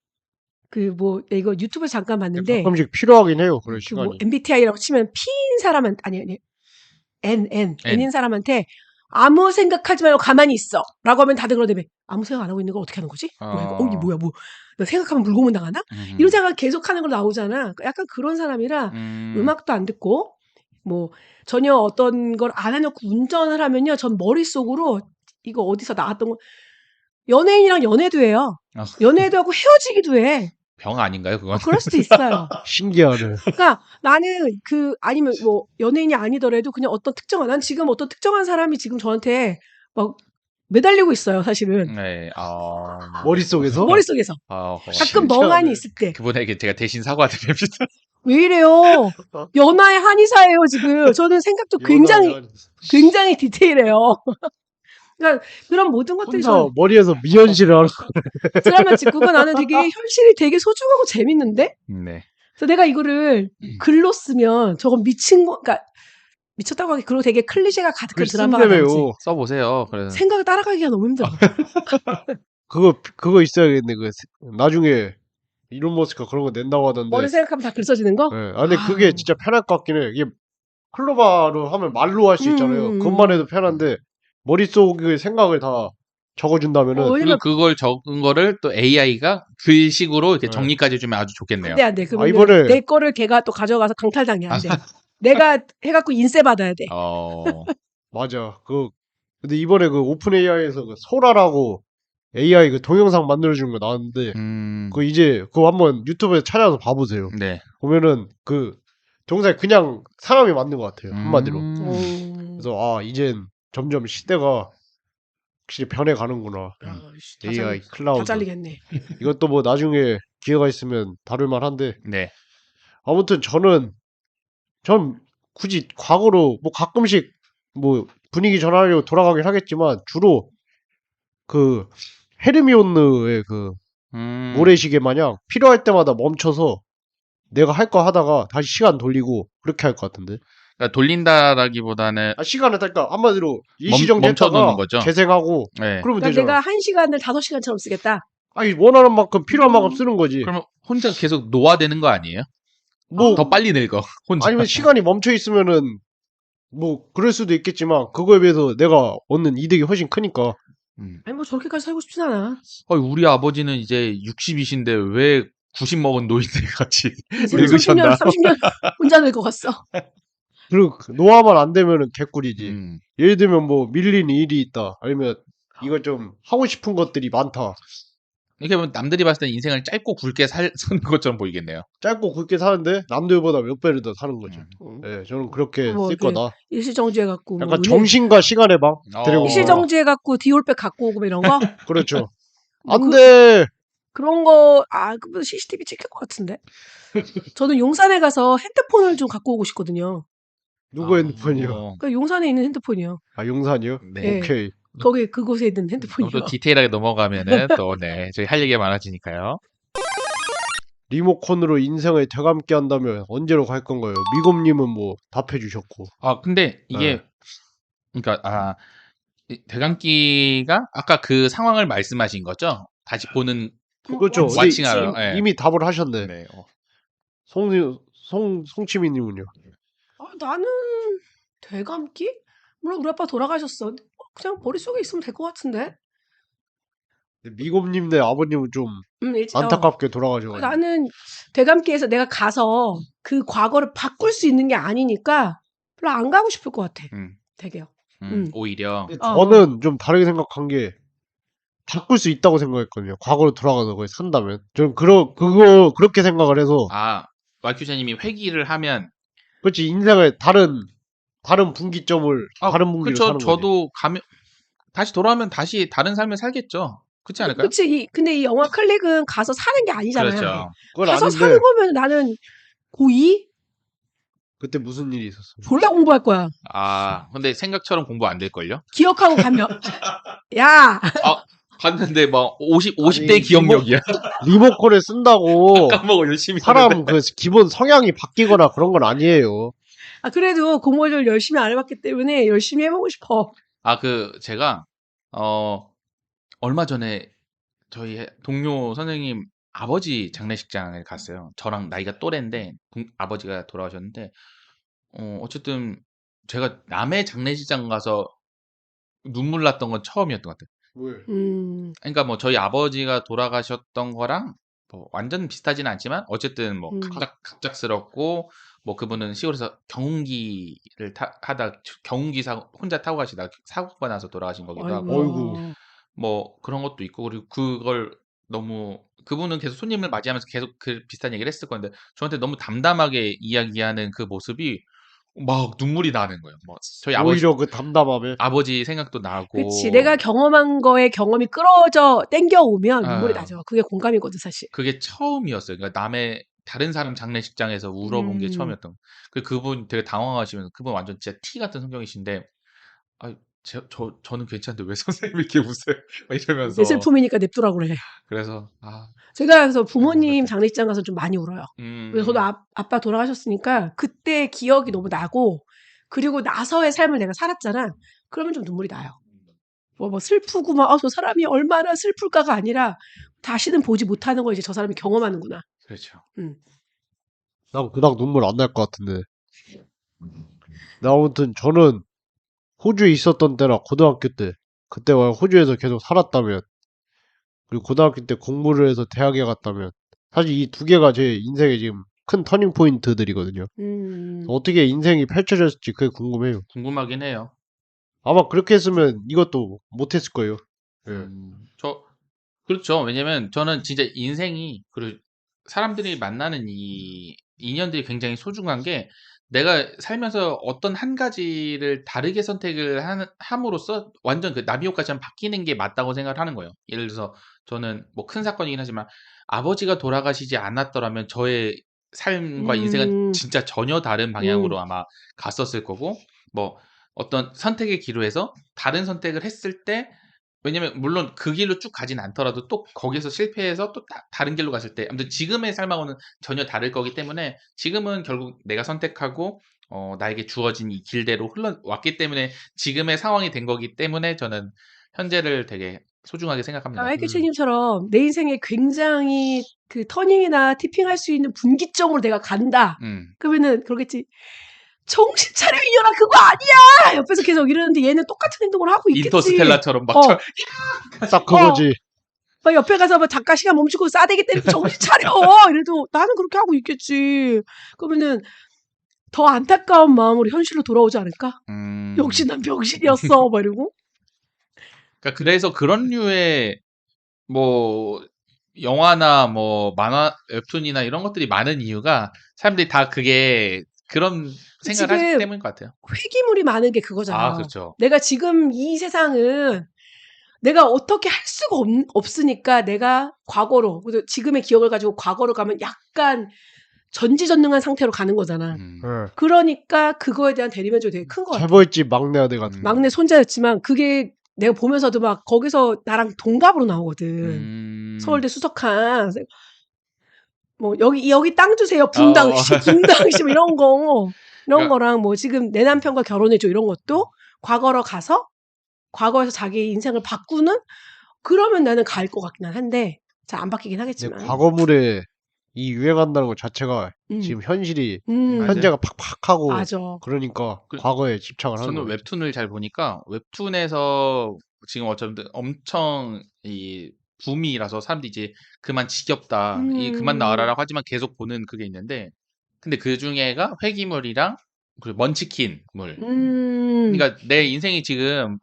그 뭐 이거 유튜브에서 잠깐 봤는데 가끔씩 필요하긴 해요. 그런 그 뭐 시간이. MBTI라고 치면 P인 사람은 아니 N. N인 사람한테 아무 생각하지 말고 가만히 있어라고 하면 다들 그러대매 아무 생각 안 하고 있는 걸 어떻게 하는 거지? 뭐야 이거? 이게 뭐야 뭐? 나 생각하면 물고문 당하나? 이런 생각 계속 하는 걸 나오잖아. 약간 그런 사람이라 음악도 안 듣고 뭐 전혀 어떤 걸 안 해놓고 운전을 하면요, 전 머릿속으로 이거 어디서 나왔던 거 연예인이랑 연애도 해요. 아. 연애도 하고 헤어지기도 해. 병 아닌가요, 그건? 그럴 수도 있어요. 신기하네. 그러니까 나는 아니면 뭐 연예인이 아니더라도 그냥 어떤 특정한 난 지금 어떤 특정한 사람이 지금 저한테 막 매달리고 있어요, 사실은. 네. 머릿속에서? 머릿속에서. 가끔 신기하네. 멍하니 있을 때. 그분에게 제가 대신 사과드립니다. 왜 이래요? 연하의 한의사예요, 지금. 저는 생각도 굉장히 디테일해요. 그러니까 그런 모든 것들이 혼자 머리에서 미연실을 하는 거. 드라마 찍고가 나는 되게 현실이 되게 소중하고 재밌는데? 네. 그래서 내가 이거를 글로 쓰면 저건 그러니까 미쳤다고 하기 그리고 되게 클리셰가 가득한 드라마가 나오지. 써보세요. 그래서 생각을 따라가기가 너무 힘들어. 그거 있어야겠네. 나중에 일론 머스크가 그런 거 낸다고 하던데. 머리 생각하면 다 글 써지는 거? 네. 근데 그게 진짜 편할 것 같긴 해. 이게 클로바로 하면 말로 할 수 있잖아요. 그것만 해도 편한데 머릿속의 생각을 다 적어준다면은 왜냐면 그걸 적은 거를 또 AI가 글식으로 이렇게 네. 정리까지 해주면 아주 좋겠네요. 안 돼. 그러면 이번에- 내 거를 걔가 또 가져가서 강탈당해. 안 돼. 내가 해갖고 인세 받아야 돼. 맞아. 근데 이번에 그 오픈 AI에서 그 소라라고 AI 그 동영상 만들어주는 거 나왔는데 그거 한번 유튜브에 찾아서 봐보세요. 네. 보면은 그 동영상이 그냥 사람이 만든 것 같아요. 한마디로. 그래서 이젠 점점 시대가 확실히 변해가는구나. AI 다 클라우드. 잘리겠네. 이것도 뭐 나중에 기회가 있으면 다룰만 한데 네. 아무튼 전 굳이 과거로 뭐 가끔씩 뭐 분위기 전환하려고 돌아가긴 하겠지만 주로 그 헤르미온느의 그 모래시계 마냥 필요할 때마다 멈춰서 내가 할 거 하다가 다시 시간 돌리고 그렇게 할 것 같은데. 그러니까 돌린다라기보다는 시간을 그러니까 한마디로 멈춰놓는 일시정지했다가 거죠. 재생하고 네. 그러면 그러니까 되잖아. 내가 1시간을 5시간처럼 쓰겠다. 원하는 만큼 필요한 만큼 쓰는 거지. 그러면 혼자 계속 노화되는 거 아니에요? 뭐 더 빨리 늙어. 혼자. 아니면 시간이 멈춰 있으면은 뭐 그럴 수도 있겠지만 그거에 비해서 내가 얻는 이득이 훨씬 크니까. 아니 뭐 저렇게까지 살고 싶진 않아. 우리 아버지는 이제 60이신데 왜 90 먹은 노인들 같이 이제 늙으셨나? 30년 혼자 늙어갔어. 그리고 노화만 안 되면은 개꿀이지. 음. 예를 들면 뭐 밀린 일이 있다. 아니면 이거 좀 하고 싶은 것들이 많다. 이렇게 보면 남들이 봤을 때 인생을 짧고 굵게 사는 것처럼 보이겠네요. 짧고 굵게 사는데 남들보다 몇 배를 더 사는 거죠. 네, 저는 그렇게 뭐 쓸 이렇게 거다. 일시정지해갖고 뭐 약간 정신과 시간의 방 드래곤. 일시정지해갖고 디올백 갖고 오고 뭐 이런 거? 그렇죠. 뭐 안 돼. 그런 거 그거 CCTV 찍힐 것 같은데. 저는 용산에 가서 핸드폰을 좀 갖고 오고 싶거든요. 누구 핸드폰이요? 그러니까 용산에 있는 핸드폰이요. 용산이요? 네. 오케이. 거기 그곳에 있는 너무 핸드폰이요. 또 디테일하게 넘어가면은 또 저희 할 얘기가 많아지니까요. 리모컨으로 인생을 되감게 한다면 언제로 갈 건가요? 미곰님은 뭐 답해 주셨고. 근데 이게 그러니까 대감기가 아까 그 상황을 말씀하신 거죠? 다시 보는 그렇죠. 왓칭하러. 네. 이미 답을 하셨네. 네. 송치미님은요? 나는 되감기? 물론 우리 아빠 돌아가셨어. 그냥 머릿속에 있으면 될 것 같은데. 미곰님 네 아버님은 좀 안타깝게 돌아가셔가지고. 나는 되감기에서 내가 가서 그 과거를 바꿀 수 있는 게 아니니까 별로 안 가고 싶을 것 같아. 되게요. 오히려. 저는 좀 다르게 생각한 게 바꿀 수 있다고 생각했거든요. 과거로 돌아가서 그걸 산다면. 저는 그렇게 생각을 해서. YQ자님이 회귀를 하면. 그렇지, 인생의 다른 분기점을 다른 분기로 사는 거지. 저도 다시 돌아오면 다시 다른 삶을 살겠죠. 그렇지 않을까요? 그렇지. 근데 이 영화 클릭은 가서 사는 게 아니잖아요. 그렇죠. 그건 가서 아닌데. 사는 거면 나는 고2? 그때 무슨 일이 있었어? 졸라 공부할 거야. 아, 근데 생각처럼 공부 안 될걸요? 기억하고 가면 야 아, 봤는데 막 50대 아니, 기억력이야. 리모컨을 쓴다고 까먹어 열심히 사람 하는데. 그 기본 성향이 바뀌거나 그런 건 아니에요. 아, 그래도 공부를 열심히 안 해봤기 때문에 열심히 해보고 싶어. 아, 제가, 얼마 전에 저희 동료 선생님 아버지 장례식장을 갔어요. 저랑 나이가 또래인데, 아버지가 돌아가셨는데, 어쨌든 제가 남의 장례식장 가서 눈물 났던 건 처음이었던 것 같아요. 뭘? 그러니까 뭐 저희 아버지가 돌아가셨던 거랑 뭐 완전 비슷하지는 않지만 어쨌든 뭐 음. 갑작스럽고 뭐 그분은 시골에서 경운기를 하다 경운기 혼자 타고 가시다가 사고가 나서 돌아가신 거기도 하고 어이구. 뭐 그런 것도 있고 그리고 그걸 너무 그분은 계속 손님을 맞이하면서 계속 그 비슷한 얘기를 했을 건데 저한테 너무 담담하게 이야기하는 그 모습이 막 눈물이 나는 거예요. 뭐 저희 오히려 그 담담함에 아버지 생각도 나고 그치. 내가 경험한 거에 경험이 끌어져 땡겨오면 눈물이 아. 나죠. 그게 공감이거든, 사실. 그게 처음이었어요. 그러니까 남의 다른 사람 장례식장에서 울어본 게 처음이었던. 그분 되게 당황하시면서 그분 완전 진짜 티 같은 성격이신데 아, 저는 괜찮은데 왜 선생님이 이렇게 우세요? 막 이러면서 내 슬픔이니까 냅두라고 그래. 그래서 제가 그래서 부모님 그런 것 장례식장 가서 좀 많이 울어요. 그래서 저도 음, 아빠 돌아가셨으니까 그때 기억이 너무 나고 그리고 나서의 삶을 내가 살았잖아. 그러면 좀 눈물이 나요. 뭐 슬프고 막 저 사람이 얼마나 슬플까가 아니라 다시는 보지 못하는 걸 이제 저 사람이 경험하는구나. 그렇죠. 난 그닥 눈물 안 날 것 같은데. 나 아무튼 저는 호주에 있었던 때라 고등학교 때 그때 호주에서 계속 살았다면 그리고 고등학교 때 공부를 해서 대학에 갔다면 사실 이 두 개가 제 인생의 지금 큰 터닝 포인트들이거든요. 어떻게 인생이 펼쳐졌을지 그게 궁금해요. 궁금하긴 해요. 아마 그렇게 했으면 이것도 못했을 거예요. 예. 그렇죠. 왜냐면 저는 진짜 인생이 그리고 사람들이 만나는 이 인연들이 굉장히 소중한 게 내가 살면서 어떤 한 가지를 다르게 선택을 함으로써 완전 그 나비효과처럼 바뀌는 게 맞다고 생각을 하는 거예요. 예를 들어서 저는 뭐 큰 사건이긴 하지만 아버지가 돌아가시지 않았더라면 저의 삶과 인생은 진짜 전혀 다른 방향으로 아마 갔었을 거고 뭐 어떤 선택의 기로에서 다른 선택을 했을 때 왜냐면 물론 그 길로 쭉 가진 않더라도 또 거기서 실패해서 또 다른 길로 갔을 때 아무튼 지금의 삶하고는 전혀 다를 거기 때문에 지금은 결국 내가 선택하고 나에게 주어진 이 길대로 흘러왔기 때문에 지금의 상황이 된 거기 때문에 저는 현재를 되게 소중하게 생각합니다. 마이클 책임처럼 내 인생에 굉장히 그 터닝이나 티핑할 수 있는 분기점으로 내가 간다. 그러면은 그러겠지. 정신 차려 이년아 그거 아니야. 옆에서 계속 이러는데 얘는 똑같은 행동을 하고 있겠지. 인터스텔라처럼 막 딱 그거지. 막 옆에 가서 막 잠깐 시간 멈추고 싸대기 때리고 정신 차려. 이래도 나는 그렇게 하고 있겠지. 그러면은 더 안타까운 마음으로 현실로 돌아오지 않을까? 역시 난 병신이었어. 막 이러고. 그러니까 그래서 그런 류의 뭐 영화나 뭐 만화, 웹툰이나 이런 것들이 많은 이유가 사람들이 다 그게 그런 생각을 하기 지금 때문인 것 같아요. 회기물이 많은 게 아, 그거잖아요. 그렇죠. 내가 지금 이 세상은 내가 어떻게 할 수가 없으니까 내가 과거로, 그래서 지금의 기억을 가지고 과거로 가면 약간 전지전능한 상태로 가는 거잖아. 예. 그러니까 그거에 대한 대리만족이 되게 큰 것 같아. 재벌집 막내 아들 같은 거. 막내 손자였지만 그게 내가 보면서도 막 거기서 나랑 동갑으로 나오거든. 서울대 수석한. 뭐 여기 땅 주세요. 분당시 분당시 뭐 이런 거. 이런 그러니까 거랑 뭐 지금 내 남편과 결혼해줘 이런 것도 과거로 가서 과거에서 자기 인생을 바꾸는 그러면 나는 갈 것 같긴 한데 잘 안 바뀌긴 근데 하겠지만. 과거물에 이 유행한다는 것 자체가 음. 지금 현실이 음. 현재가 팍팍하고 맞아. 그러니까 그- 과거에 집착을 하는 저는 거예요. 웹툰을 잘 보니까 웹툰에서 지금 어쩌면 엄청 이 붐이라서 사람들이 이제 그만 지겹다, 이 그만 나와라라고 하지만 계속 보는 그게 있는데 근데 그 중에가 회기물이랑 그리고 먼치킨물. 그러니까 내 인생이 지금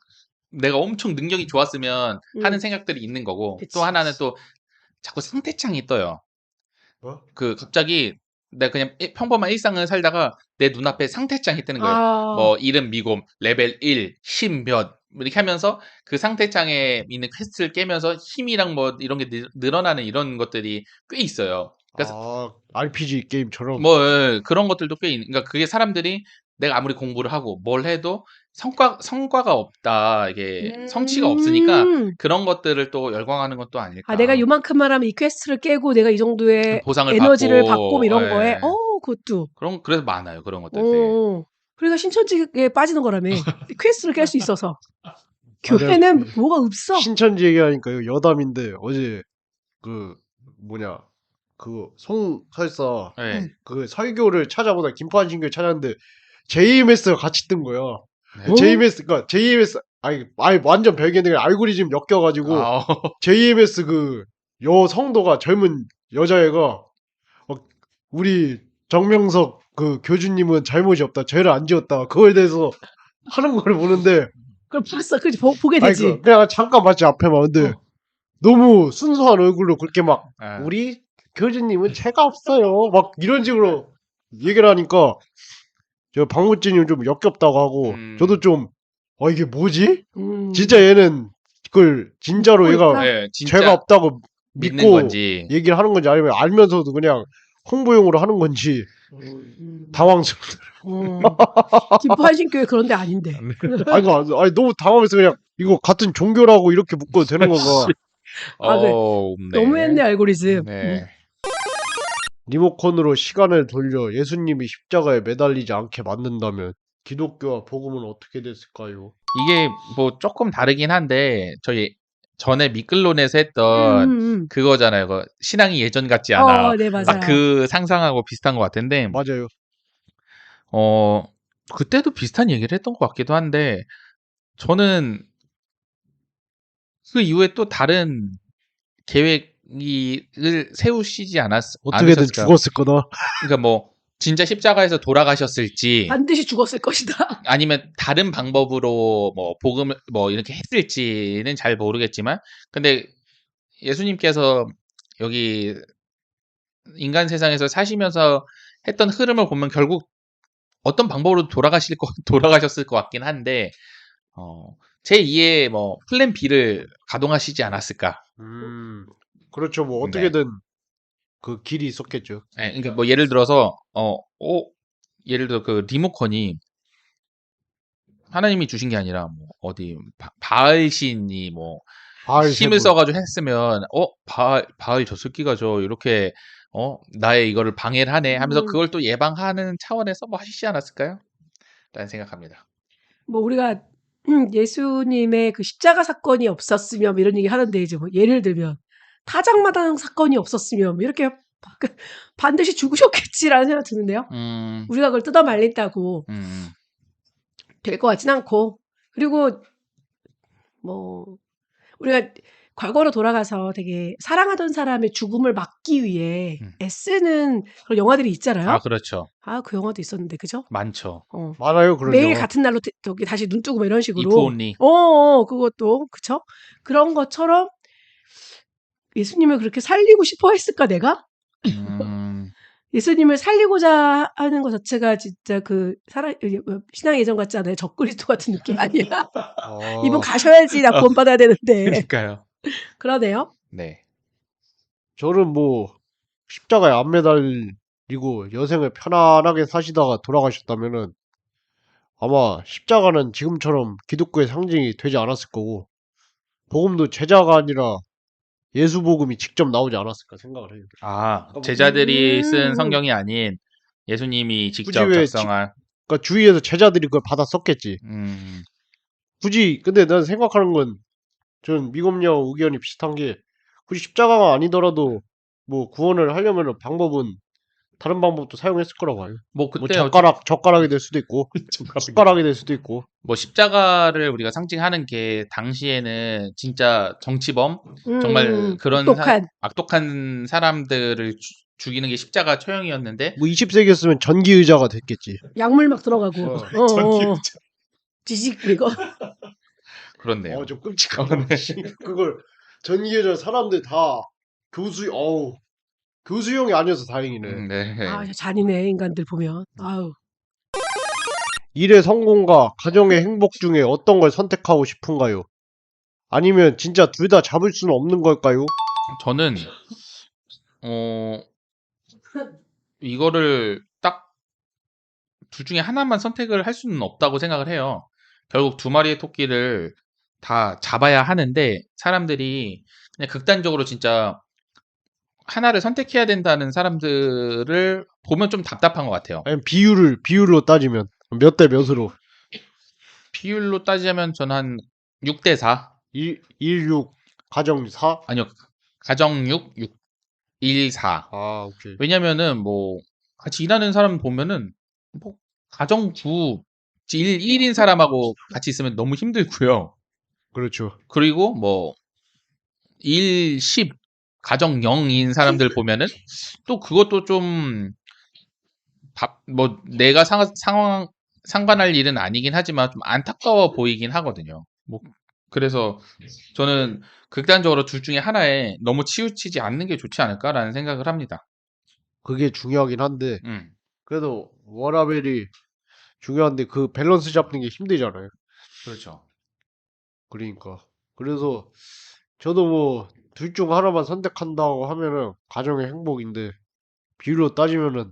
내가 엄청 능력이 좋았으면 하는 생각들이 있는 거고 그치. 또 하나는 또 자꾸 상태창이 떠요. 뭐? 그 갑자기 내가 그냥 평범한 일상을 살다가 내 눈앞에 상태창이 뜨는 거예요. 아. 뭐 이름 미곰, 레벨 1, 힘몇 이렇게 하면서 그 상태창에 있는 퀘스트를 깨면서 힘이랑 뭐 이런 게 늘어나는 이런 것들이 꽤 있어요. 그러니까 RPG 게임처럼. 뭐 그런 것들도 꽤 그러니까 그게 사람들이 내가 아무리 공부를 하고 뭘 해도 성과가 없다. 이게 성취가 없으니까 그런 것들을 또 열광하는 것도 아닐까. 내가 요만큼만 하면 이 퀘스트를 깨고 내가 이 정도의 보상을 에너지를 받고 받고, 이런 예. 거에 그것도. 그래서 많아요. 그런 것들. 그러니까 신천지에 빠지는 거라며. 퀘스트를 깰 수 있어서. 맞아요. 교회는 뭐가 없어. 신천지 얘기하니까요. 여담인데 어제 그 뭐냐 송설사 네. 그 설교를 찾아보다 김판신교를 찾았는데 JMS가 같이 뜬 거야. 네. JMS 그러니까 JMS 아니 완전 별개인데 알고리즘 엮여가지고 JMS 그 여성도가 젊은 여자애가 우리 정명석 그 교주님은 잘못이 없다. 죄를 안 지었다. 그거에 대해서 하는 걸 보는데 그걸 봤어. 그지 보게 되지. 그냥 잠깐 봤지 앞에만. 근데 너무 순수한 얼굴로 그렇게 막 예. 우리 교주님은 죄가 없어요. 막 이런 식으로 얘기를 하니까 저 박무진이 좀 역겹다고 하고 저도 좀 이게 뭐지? 진짜 얘는 그걸 진짜로 믿고 얘가 있다? 예, 진짜 죄가 없다고 믿는 믿고 건지. 얘기를 하는 건지 아니면 알면서도 그냥 홍보용으로 하는 건지 당황스럽더라고요. 김포한신교회 그런 데 아닌데. 아니 너무 당황해서 그냥 이거 같은 종교라고 이렇게 묶어도 되는 건가? 그래. 네. 너무했네 알고리즘. 네. 리모컨으로 시간을 돌려 예수님이 십자가에 매달리지 않게 만든다면 기독교와 복음은 어떻게 됐을까요? 이게 뭐 조금 다르긴 한데 저희 전에 미끌론에서 했던 그거잖아요. 신앙이 예전 같지 않아. 네, 맞아요. 딱 그 상상하고 비슷한 것 같은데 맞아요. 그때도 비슷한 얘기를 했던 것 같기도 한데 저는 그 이후에 또 다른 계획을 세우시지 어떻게든 않으셨을까? 죽었을 거다. 그러니까 뭐 진짜 십자가에서 돌아가셨을지 반드시 죽었을 것이다. 아니면 다른 방법으로 뭐 복음을 뭐 이렇게 했을지는 잘 모르겠지만 근데 예수님께서 여기 인간 세상에서 사시면서 했던 흐름을 보면 결국 어떤 방법으로 돌아가셨을 것 같긴 한데 제 2의 뭐 플랜 B를 가동하시지 않았을까? 그렇죠. 뭐 어떻게든 그 길이 있었겠죠. 네, 그러니까 뭐 예를 들어서 예를 들어 그 리모컨이 하나님이 주신 게 아니라 뭐 어디 바알 신이 뭐 힘을 써가지고 했으면 바알 저 새끼가 저 이렇게 나의 이거를 방해를 하네 하면서 그걸 또 예방하는 차원에서 뭐 하시지 않았을까요? 라는 생각합니다. 뭐 우리가 예수님의 그 십자가 사건이 없었으면 뭐 이런 얘기 하는데 이제 뭐 예를 들면 타작마당 사건이 없었으면 뭐 이렇게 반드시 죽으셨겠지라는 생각 드는데요. 우리가 그걸 뜯어 말린다고 될 것 같진 않고 그리고 뭐 우리가 과거로 돌아가서 되게 사랑하던 사람의 죽음을 막기 위해 애쓰는 그런 영화들이 있잖아요. 그렇죠. 그 영화도 있었는데 그죠? 많죠. 많아요 그런 매일 영화. 같은 날로 저기 다시 눈 뜨고 뭐 이런 식으로. If only. 그것도 그쵸? 그런 것처럼 예수님을 그렇게 살리고 싶어 했을까 내가? 예수님을 살리고자 하는 것 자체가 진짜 그 신앙의 예전 같지 않아요? 적그리스도 같은 느낌 아니야? 이분 가셔야지 나 구원받아야 되는데. 그러니까요. 그러네요. 네. 저는 뭐 십자가에 안 매달리고 여생을 편안하게 사시다가 돌아가셨다면은 아마 십자가는 지금처럼 기독교의 상징이 되지 않았을 거고 복음도 제자가 아니라 예수 복음이 직접 나오지 않았을까 생각을 해요. 제자들이 쓴 성경이 아닌 예수님이 직접 작성한. 그러니까 주위에서 제자들이 그걸 받아 썼겠지. 굳이 근데 난 생각하는 건 전 미검령 의견이 비슷한 게 굳이 십자가가 아니더라도 뭐 구원을 하려면 방법은 다른 방법도 사용했을 거라고 봐요. 뭐 그때 젓가락이 될 수도 있고 숟가락이 될 수도 있고. 뭐 십자가를 우리가 상징하는 게 당시에는 진짜 정치범 정말 그런 악독한 사람들을 죽이는 게 십자가 처형이었는데 뭐 20세기였으면 전기 의자가 됐겠지. 약물 막 들어가고. 전기 의자. 지식 그리고. 그렇네요. 좀 끔찍하네. 그걸 전기 의자 사람들 다 교수형이 아니어서 다행이네. 네. 잔인해 인간들 보면. 아유. 일의 성공과 가정의 행복 중에 어떤 걸 선택하고 싶은가요? 아니면 진짜 둘 다 잡을 수는 없는 걸까요? 저는 이거를 딱 둘 중에 하나만 선택을 할 수는 없다고 생각을 해요. 결국 두 마리의 토끼를 다 잡아야 하는데 사람들이 그냥 극단적으로 진짜 하나를 선택해야 된다는 사람들을 보면 좀 답답한 것 같아요. 아니면 비율로 따지면 몇 대 몇으로 비율로 따지자면 저는 한 6대 4. 16 가정 4? 아니요. 가정 6, 1, 4. 아, 오케이. 왜냐면은 뭐 같이 일하는 사람 보면은 뭐 가정 9, 1인 사람하고 같이 있으면 너무 힘들고요. 그렇죠. 그리고 뭐 1, 10, 가정 0인 사람들 보면은 또 그것도 좀 뭐 내가 상관할 일은 아니긴 하지만 좀 안타까워 보이긴 하거든요. 뭐 그래서 저는 극단적으로 둘 중에 하나에 너무 치우치지 않는 게 좋지 않을까라는 생각을 합니다. 그게 중요하긴 한데 음, 그래도 워라밸이 중요한데 그 밸런스 잡는 게 힘들잖아요. 그렇죠. 그러니까 그래서 저도 뭐 둘 중 하나만 선택한다고 하면은 가정의 행복인데 비율로 따지면은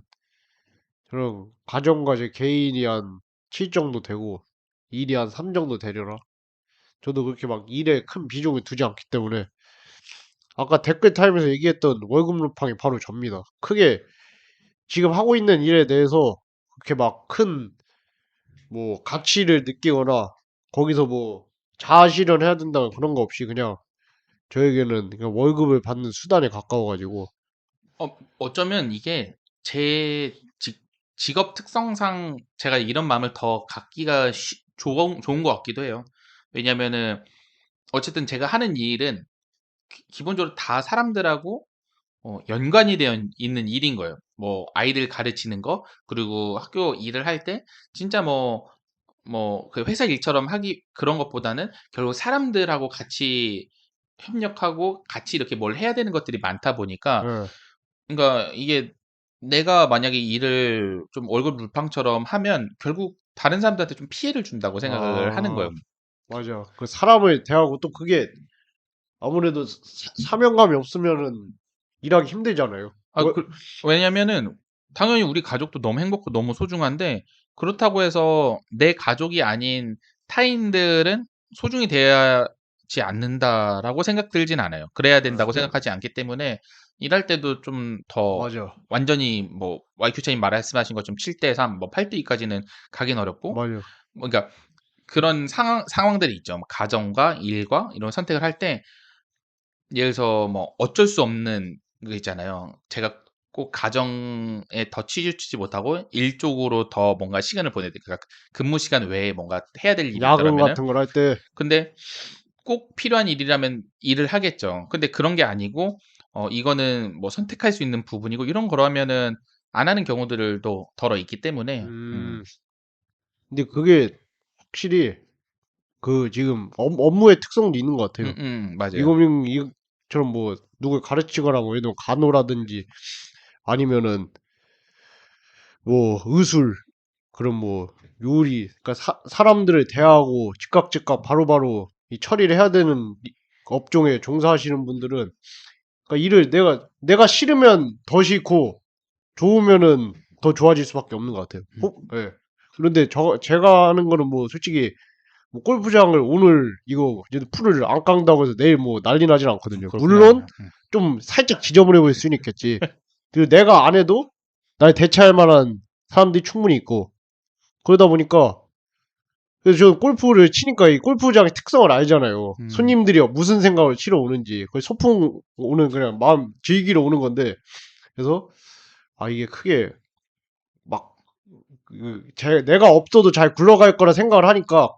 저는 가정과 제 개인이 한 7 정도 되고 일이 한 3 정도 되려나? 저도 그렇게 막 일에 큰 비중을 두지 않기 때문에 아까 댓글 타임에서 얘기했던 월급 루팡이 바로 접니다. 크게 지금 하고 있는 일에 대해서 그렇게 막 큰 뭐 가치를 느끼거나 거기서 뭐 자아 실현해야 된다는 그런 거 없이 그냥 저에게는 그냥 월급을 받는 수단에 가까워가지고 어쩌면 이게 제 직업 특성상 제가 이런 마음을 더 갖기가 좋은 것 같기도 해요. 왜냐면은 어쨌든 제가 하는 일은 기본적으로 다 사람들하고 연관이 되어 있는 일인 거예요. 뭐 아이들 가르치는 거 그리고 학교 일을 할 때 진짜 뭐 그 회사 일처럼 하기 그런 것보다는 결국 사람들하고 같이 협력하고 같이 이렇게 뭘 해야 되는 것들이 많다 보니까 예. 그러니까 이게 내가 만약에 일을 좀 월급 루팡처럼 하면 결국 다른 사람들한테 좀 피해를 준다고 생각을 하는 아 거예요. 맞아. 그 사람을 대하고 또 그게 아무래도 사명감이 없으면은 일하기 힘들잖아요. 아, 왜냐면은 당연히 우리 가족도 너무 행복하고 너무 소중한데 그렇다고 해서 내 가족이 아닌 타인들은 소중히 대하지 않는다라고 생각 들진 않아요. 그래야 된다고 생각하지 않기 때문에 일할 때도 좀 더 맞아. 완전히 뭐 YQ차님 말씀하신 것처럼 7대 3, 뭐 8대 2까지는 가긴 어렵고 맞아. 뭐 그러니까 그런 상황들이 있죠. 뭐 가정과 일과 이런 선택을 할 때 예를 들어서 뭐 어쩔 수 없는 거 있잖아요. 제가 꼭 가정에 더 치우치지 못하고 일 쪽으로 더 뭔가 시간을 보내야 돼. 그러니까 근무 시간 외에 뭔가 해야 될 일이 야근 있더라면은 같은 걸 할 때 근데 꼭 필요한 일이라면 일을 하겠죠. 근데 그런 게 아니고 이거는 뭐 선택할 수 있는 부분이고 이런 거라면은 안 하는 경우들도 더러 있기 때문에 근데 그게 확실히 그 지금 업무의 특성도 있는 것 같아요. 맞아요. 이처럼 뭐 누굴 가르치거나 뭐 예를 들어 간호라든지 아니면은 뭐 의술 그런 뭐 요리 그러니까 사람들을 대하고 즉각 바로바로 이 처리를 해야 되는 업종에 종사하시는 분들은 그러니까 일을 내가 싫으면 더 싫고 좋으면은 더 좋아질 수밖에 없는 것 같아요. 예. 그런데 제가 하는 거는 뭐 솔직히 뭐 골프장을 오늘 이거 이제 풀을 안 깎는다고 해서 내일 뭐 난리 나진 않거든요. 그렇구나. 물론 좀 살짝 지저분해 보일 수는 있겠지. 그리고 내가 안 해도 날 대체할 만한 사람들이 충분히 있고 그러다 보니까 그래서 저 골프를 치니까 이 골프장의 특성을 알잖아요. 손님들이 무슨 생각을 치러 오는지 거의 소풍 오는 그냥 마음 즐기러 오는 건데 그래서 아 이게 크게 막 내가 없어도 잘 굴러갈 거라 생각을 하니까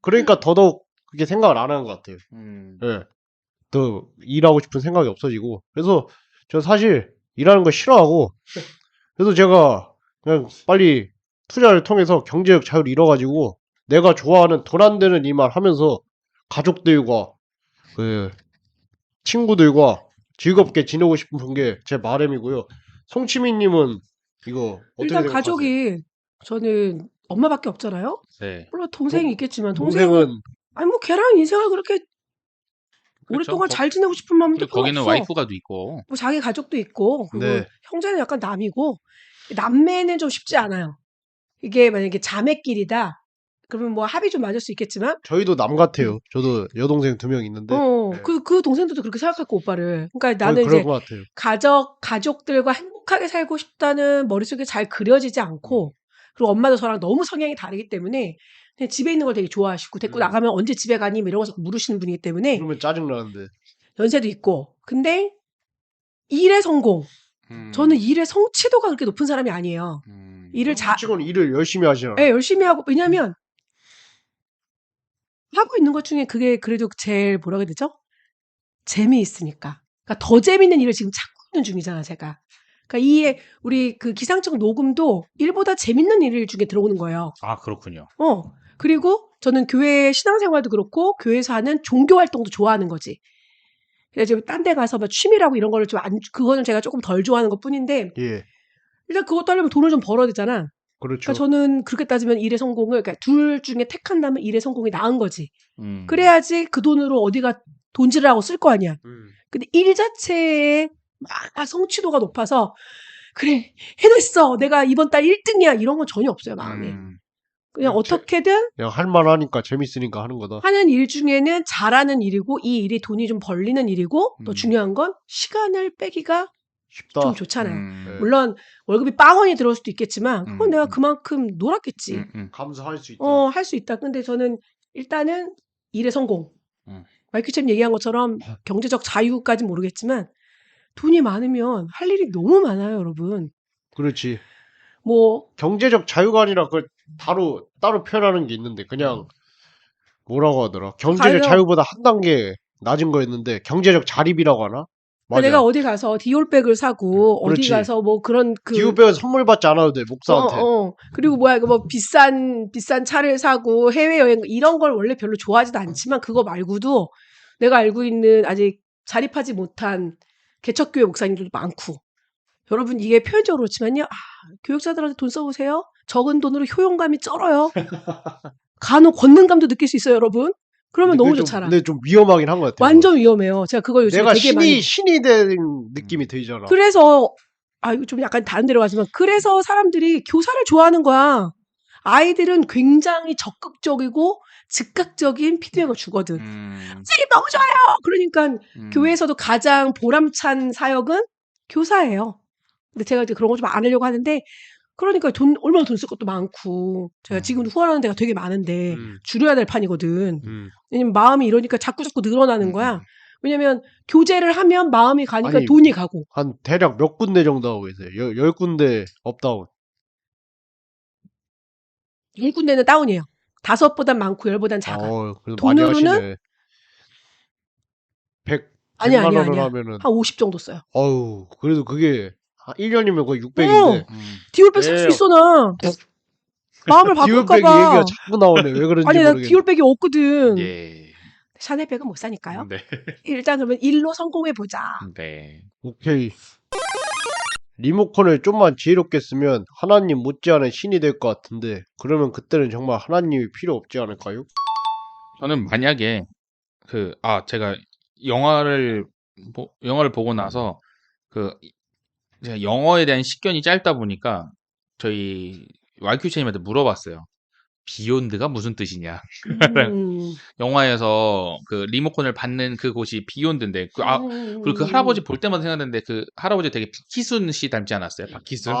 그러니까 더더욱 그렇게 생각을 안 하는 것 같아요. 예. 더 일하고 싶은 생각이 없어지고 그래서 저 사실 일하는 거 싫어하고 그래서 제가 그냥 빨리 투자를 통해서 경제적 자유를 잃어가지고 내가 좋아하는 돈 안 되는 일만 하면서 가족들과 그 친구들과 즐겁게 지내고 싶은 게 제 바람이고요. 송치미님은 이거 어떻게 일단 생각하세요? 가족이 저는 엄마밖에 없잖아요. 네. 물론 동생이 있겠지만 동생은 동생은 아니 뭐 걔랑 인생을 그렇게 그렇죠. 오랫동안 잘 지내고 싶은 마음도 그리고 별로 거기는 없어. 와이프가도 있고. 뭐 자기 가족도 있고 그리고 네. 형제는 약간 남이고 남매는 좀 쉽지 않아요. 이게 만약에 자매끼리다 그러면 뭐 합이 좀 맞을 수 있겠지만 저희도 남 같아요. 저도 여동생 2명 있는데 네. 그 동생들도 그렇게 생각했고 오빠를. 그러니까 거의 나는 그럴 이제 것 같아요. 가족들과 행복하게 살고 싶다는 머릿속에 잘 그려지지 않고 그리고 엄마도 저랑 너무 성향이 다르기 때문에 그냥 집에 있는 걸 되게 좋아하시고 데리고 나가면 언제 집에 가니? 뭐 이런 거 물으시는 분이기 때문에 그러면 짜증나는데. 연세도 있고 근데 일의 성공 저는 일의 성취도가 그렇게 높은 사람이 아니에요. 일을 치고는 일을 열심히 하시잖아. 예, 열심히 하고 왜냐면 하고 있는 것 중에 그게 그래도 제일 뭐라 해야 되죠? 재미있으니까. 그러니까 더 재밌는 일을 지금 찾고 있는 중이잖아, 제가. 그러니까 우리 그 기상청 녹음도 일보다 재밌는 일 중에 들어오는 거예요. 아, 그렇군요. 그리고 저는 교회 신앙생활도 그렇고 교회에서 하는 종교 활동도 좋아하는 거지. 그래서 딴 데 가서 막 취미라고 이런 거를 그거는 제가 조금 덜 좋아하는 것 뿐인데 예. 일단 그것도 하려면 돈을 좀 벌어야 되잖아. 그렇죠. 그러니까 저는 그렇게 따지면 일의 성공을 그러니까 둘 중에 택한다면 일의 성공이 나은 거지. 음. 그래야지 그 돈으로 어디가 돈질을 하고 쓸 거 아니야. 근데 일 자체에 막 성취도가 높아서 그래 해냈어 내가 이번 달 1등이야 이런 건 전혀 없어요 마음에. 그냥 어떻게든 그냥 할만하니까 재밌으니까 하는 거다. 하는 일 중에는 잘하는 일이고 이 일이 돈이 좀 벌리는 일이고 또 중요한 건 시간을 빼기가 쉽다. 좀 좋잖아요. 네. 물론 월급이 빵원이 들어올 수도 있겠지만 그건 내가 그만큼 놀았겠지. 감수할 수 있다. 할 수 있다. 근데 저는 일단은 일의 성공. 마이클 잼 얘기한 것처럼 경제적 자유까진 모르겠지만 돈이 많으면 할 일이 너무 많아요, 여러분. 그렇지. 뭐 경제적 자유가 아니라 그걸 따로 표현하는 게 있는데 그냥 뭐라고 하더라. 경제적 자유보다 한 단계 낮은 거였는데 경제적 자립이라고 하나? 맞아. 내가 어디 가서 디올백을 사고 어디 그렇지. 가서 뭐 그런 디올백은 선물 받지 않아도 돼 목사한테. 그리고 뭐야 뭐 비싼 차를 사고 해외 여행 이런 걸 원래 별로 좋아하지도 않지만 그거 말고도 내가 알고 있는 아직 자립하지 못한 개척교회 목사님들도 많고 여러분 이게 표현적으로 그렇지만요. 교육자들한테 돈 써보세요. 적은 돈으로 효용감이 쩔어요. 간혹 권능감도 느낄 수 있어요, 여러분. 그러면 너무 좋잖아. 근데 좀 위험하긴 한 것 같아요. 완전 위험해요. 제가 그걸 요즘에 내가 되게 많이 신이 된 느낌이 들잖아. 그래서 이거 좀 약간 다른 데로 가지만 그래서 사람들이 교사를 좋아하는 거야. 아이들은 굉장히 적극적이고 즉각적인 피드백을 주거든. 선생님 너무 좋아요. 그러니까 교회에서도 가장 보람찬 사역은 교사예요. 근데 제가 이제 그런 거 좀 안 하려고 하는데 그러니까 얼마나 돈 쓸 것도 많고 제가 지금도 후원하는 데가 되게 많은데 줄여야 될 판이거든. 왜냐면 마음이 이러니까 자꾸 늘어나는 거야. 왜냐면 교제를 하면 마음이 가니까 아니, 돈이 가고. 한 대략 몇 군데 정도 하고 계세요? 10군데 업다운. 1군데는 다운이에요. 5보단 많고 10보단 작아. 그래도 많이 돈으로는 하시네. 100만 원을 하면은 한 50 정도 써요. 그래도 그게 1년이면 거의 600인데. 디올백 살 수 있어 나. 마음을 바꿀까 디올백 봐. 얘기가 자꾸 나오네. 왜 그런지 아니 나 모르겠네. 디올백이 없거든. 예. 샤넬백은 못 사니까요. 네. 일단 그러면 일로 성공해 보자. 네. 오케이. 리모컨을 좀만 지혜롭게 쓰면 하나님 못지않은 신이 될 것 같은데 그러면 그때는 정말 하나님이 필요 없지 않을까요? 저는 만약에 제가 영화를 보고 나서 제가 영어에 대한 식견이 짧다 보니까 저희 YQC님한테 물어봤어요. 비욘드가 무슨 뜻이냐? 영화에서 그 리모컨을 받는 그곳이 비욘드인데 그리고 그 할아버지 볼 때마다 생각했는데 그 할아버지 되게 박희순 씨 닮지 않았어요? 박희순?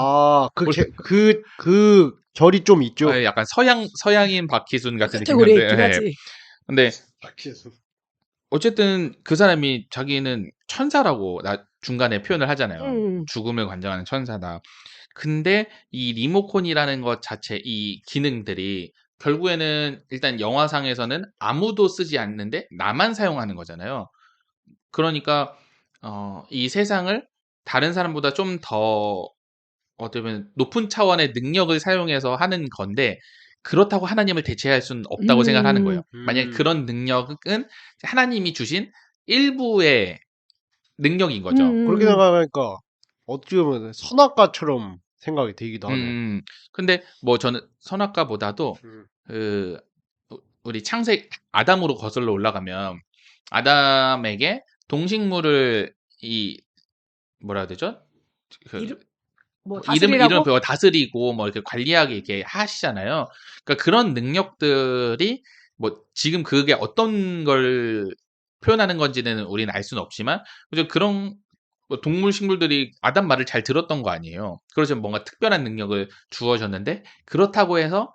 그 결이 좀 있죠. 약간 서양인 박희순 같은 카테고리에 있긴 느낌인데. 하지. 근데 박희순. 어쨌든 그 사람이 자기는 천사라고 중간에 표현을 하잖아요. 죽음을 관장하는 천사다. 근데 이 리모컨이라는 것 자체, 이 기능들이 결국에는 일단 영화상에서는 아무도 쓰지 않는데 나만 사용하는 거잖아요. 그러니까 이 세상을 다른 사람보다 좀 더 어떻게 보면 높은 차원의 능력을 사용해서 하는 건데 그렇다고 하나님을 대체할 수는 없다고 생각하는 거예요. 만약에 그런 능력은 하나님이 주신 일부의 능력인 거죠. 그렇게 생각하니까 어떻게 보면 선악과처럼 생각이 들기도 하네. 근데 뭐 저는 선악과보다도 우리 창세 아담으로 거슬러 올라가면 아담에게 동식물을 이 뭐라 해야 되죠? 그 이름 뭐 이름을 다스리라고? 배워 다스리고 뭐 이렇게 관리하게 이렇게 하시잖아요. 그러니까 그런 능력들이 뭐 지금 그게 어떤 걸 표현하는 건지는 우리는 알 수는 없지만 그죠 그런 뭐 동물 식물들이 아담 말을 잘 들었던 거 아니에요. 그래서 뭔가 특별한 능력을 주어졌는데 그렇다고 해서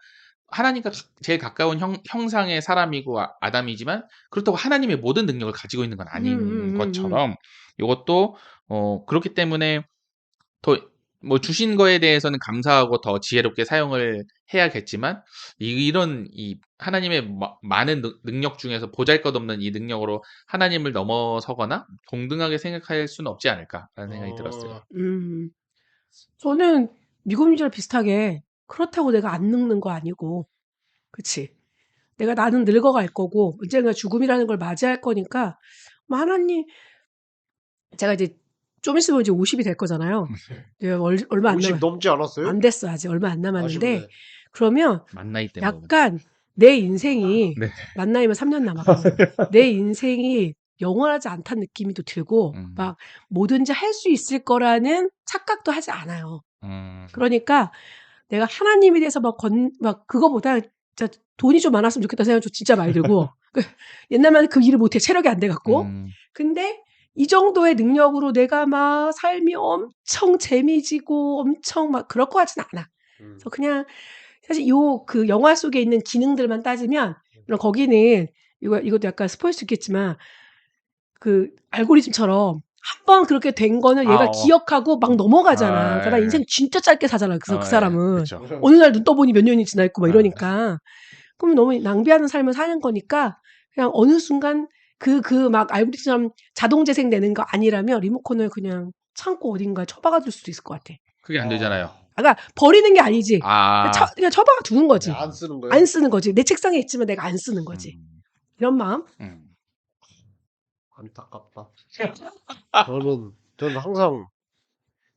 하나님과 제일 가까운 형상의 사람이고 아담이지만 그렇다고 하나님의 모든 능력을 가지고 있는 건 아닌 음음음음. 것처럼 이것도 그렇기 때문에 더 뭐 주신 거에 대해서는 감사하고 더 지혜롭게 사용을 해야겠지만 이런 이 하나님의 많은 능력 중에서 보잘것없는 이 능력으로 하나님을 넘어서거나 동등하게 생각할 수는 없지 않을까라는 생각이 들었어요. 음. 저는 미국인들이랑 비슷하게 그렇다고 내가 안 늙는 거 아니고 그치. 나는 늙어갈 거고 언젠가 죽음이라는 걸 맞이할 거니까 뭐 하나님 제가 이제 좀 있으면 이제 50이 될 거잖아요. 이제 얼마 안 50 넘지 않았어요? 안 됐어. 아직 얼마 안 남았는데 아쉽네. 그러면 만 나이 때문에 그런가. 약간 내 인생이 네. 만 나이면 3년 남았고 내 인생이 영원하지 않다는 느낌이 또 들고 막 뭐든지 할 수 있을 거라는 착각도 하지 않아요. 그러니까 내가 하나님에 대해서 막 그거보다 진짜 돈이 좀 많았으면 좋겠다는 생각이 진짜 많이 들고 옛날만 그 일을 못해 체력이 안 돼갖고 근데 이 정도의 능력으로 내가 막 삶이 엄청 재미지고 엄청 막 그럴 것 같진 않아. 그래서 그냥 사실 그 영화 속에 있는 기능들만 따지면 물론 거기는 이것도 약간 스포일 수 있겠지만 그 알고리즘처럼 한 번 그렇게 된 거는 얘가 기억하고 막 넘어가잖아. 그러니까 나 인생 진짜 짧게 사잖아. 그 사람은. 그쵸. 어느 날 눈 떠보니 몇 년이 지나 있고 막 이러니까. 그러면 너무 낭비하는 삶을 사는 거니까 그냥 어느 순간 그 막 알고리즘처럼 자동 재생되는 거 아니라면 리모컨을 그냥 창고 어딘가에 처박아 둘 수도 있을 것 같아. 그게 안 되잖아요. 그러니까 버리는 게 아니지. 아. 그냥 처박아 두는 거지. 안 쓰는 거예요? 안 쓰는 거지. 내 책상에 있지만 내가 안 쓰는 거지. 이런 마음? 안타깝다. 저는 항상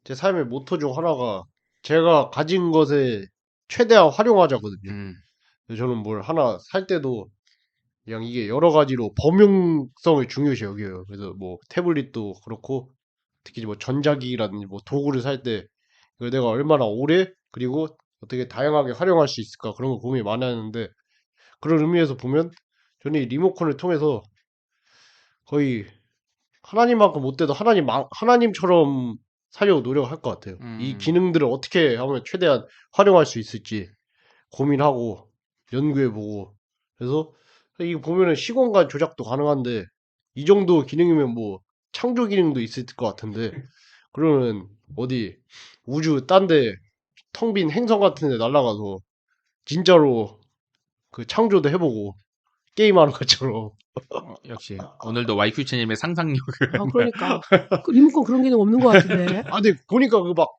제 삶의 모토 중 하나가 제가 가진 것에 최대한 활용하자거든요. 그래서 저는 뭘 하나 살 때도 그냥 이게 여러 가지로 범용성을 중요시 여겨요. 그래서 뭐 태블릿도 그렇고 특히 뭐 전자기기라든지 뭐 도구를 살 때 이걸 내가 얼마나 오래 그리고 어떻게 다양하게 활용할 수 있을까 그런 거 고민이 많았는데 그런 의미에서 보면 저는 이 리모컨을 통해서 거의 하나님만큼 못 돼도 하나님처럼 살려고 노력할 것 같아요. 이 기능들을 어떻게 하면 최대한 활용할 수 있을지 고민하고 연구해보고 그래서 이거 보면은 시공간 조작도 가능한데 이 정도 기능이면 뭐 창조 기능도 있을 것 같은데 그러면 어디 우주 딴데 텅 빈 행성 같은 데 날아가서 진짜로 그 창조도 해보고 게임하는 것처럼 역시 오늘도 YQ채님의 상상력을 그러니까. 그 리모컨 그런 기능 없는 것 같은데. 근데 보니까 그 막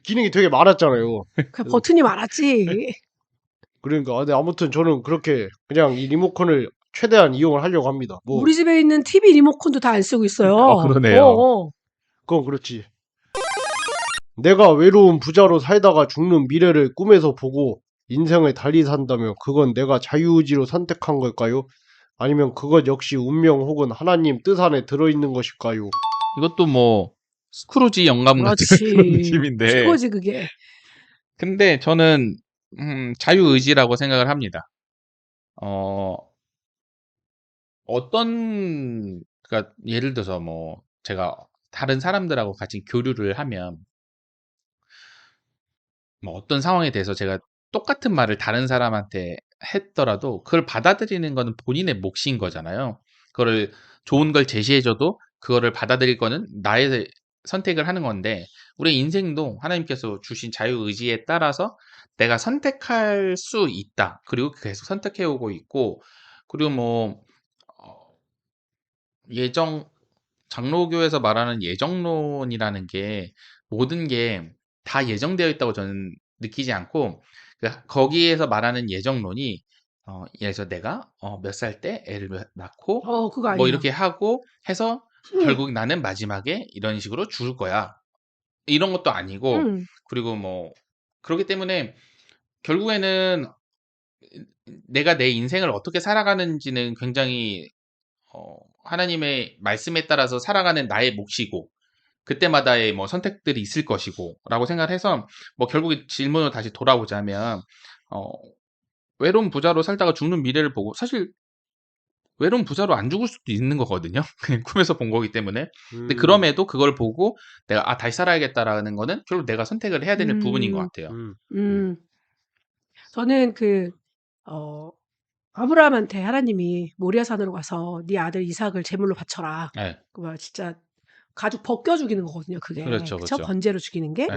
기능이 되게 많았잖아요. 그냥 버튼이 많았지. 그러니까 근데 아무튼 저는 그렇게 그냥 이 리모컨을 최대한 이용을 하려고 합니다. 뭐 우리 집에 있는 TV 리모컨도 다 안 쓰고 있어요. 그러네요. 그건 그렇지. 내가 외로운 부자로 살다가 죽는 미래를 꿈에서 보고 인생을 달리 산다면 그건 내가 자유의지로 선택한 걸까요? 아니면 그것 역시 운명 혹은 하나님 뜻 안에 들어있는 것일까요? 이것도 뭐 스크루지 영감 같은 그런 그렇지. 느낌인데 최고지 그게. 근데 저는 자유의지라고 생각을 합니다. 그러니까 예를 들어서 뭐 제가 다른 사람들하고 같이 교류를 하면 뭐 어떤 상황에 대해서 제가 똑같은 말을 다른 사람한테 했더라도 그걸 받아들이는 거는 본인의 몫인 거잖아요. 그거를 좋은 걸 제시해줘도 그거를 받아들일 거는 나의 선택을 하는 건데 우리 인생도 하나님께서 주신 자유의지에 따라서 내가 선택할 수 있다. 그리고 계속 선택해오고 있고 그리고 뭐 예정 장로교에서 말하는 예정론이라는 게 모든 게 다 예정되어 있다고 저는 느끼지 않고 거기에서 말하는 예정론이 예를 들어서 내가 몇 살 때 애를 낳고 그거 뭐 아니야. 이렇게 하고 해서 결국 나는 마지막에 이런 식으로 죽을 거야. 이런 것도 아니고 그리고 뭐 그렇기 때문에 결국에는 내가 내 인생을 어떻게 살아가는지는 굉장히 하나님의 말씀에 따라서 살아가는 나의 몫이고 그때마다의 뭐 선택들이 있을 것이고라고 생각을 해서 뭐 결국에 질문으로 다시 돌아오자면 어, 외로운 부자로 살다가 죽는 미래를 보고 사실 외로운 부자로 안 죽을 수도 있는 거거든요. 그냥 꿈에서 본 거기 때문에. 근데 그럼에도 그걸 보고 내가 다시 살아야겠다라는 거는 결국 내가 선택을 해야 되는 부분인 것 같아요. 저는 아브라함한테 하나님이 모리아산으로 가서 네 아들 이삭을 제물로 바쳐라. 네. 그 진짜 가죽 벗겨 죽이는 거거든요. 그게. 그렇죠, 그쵸? 그렇죠. 번제로 죽이는 게. 네.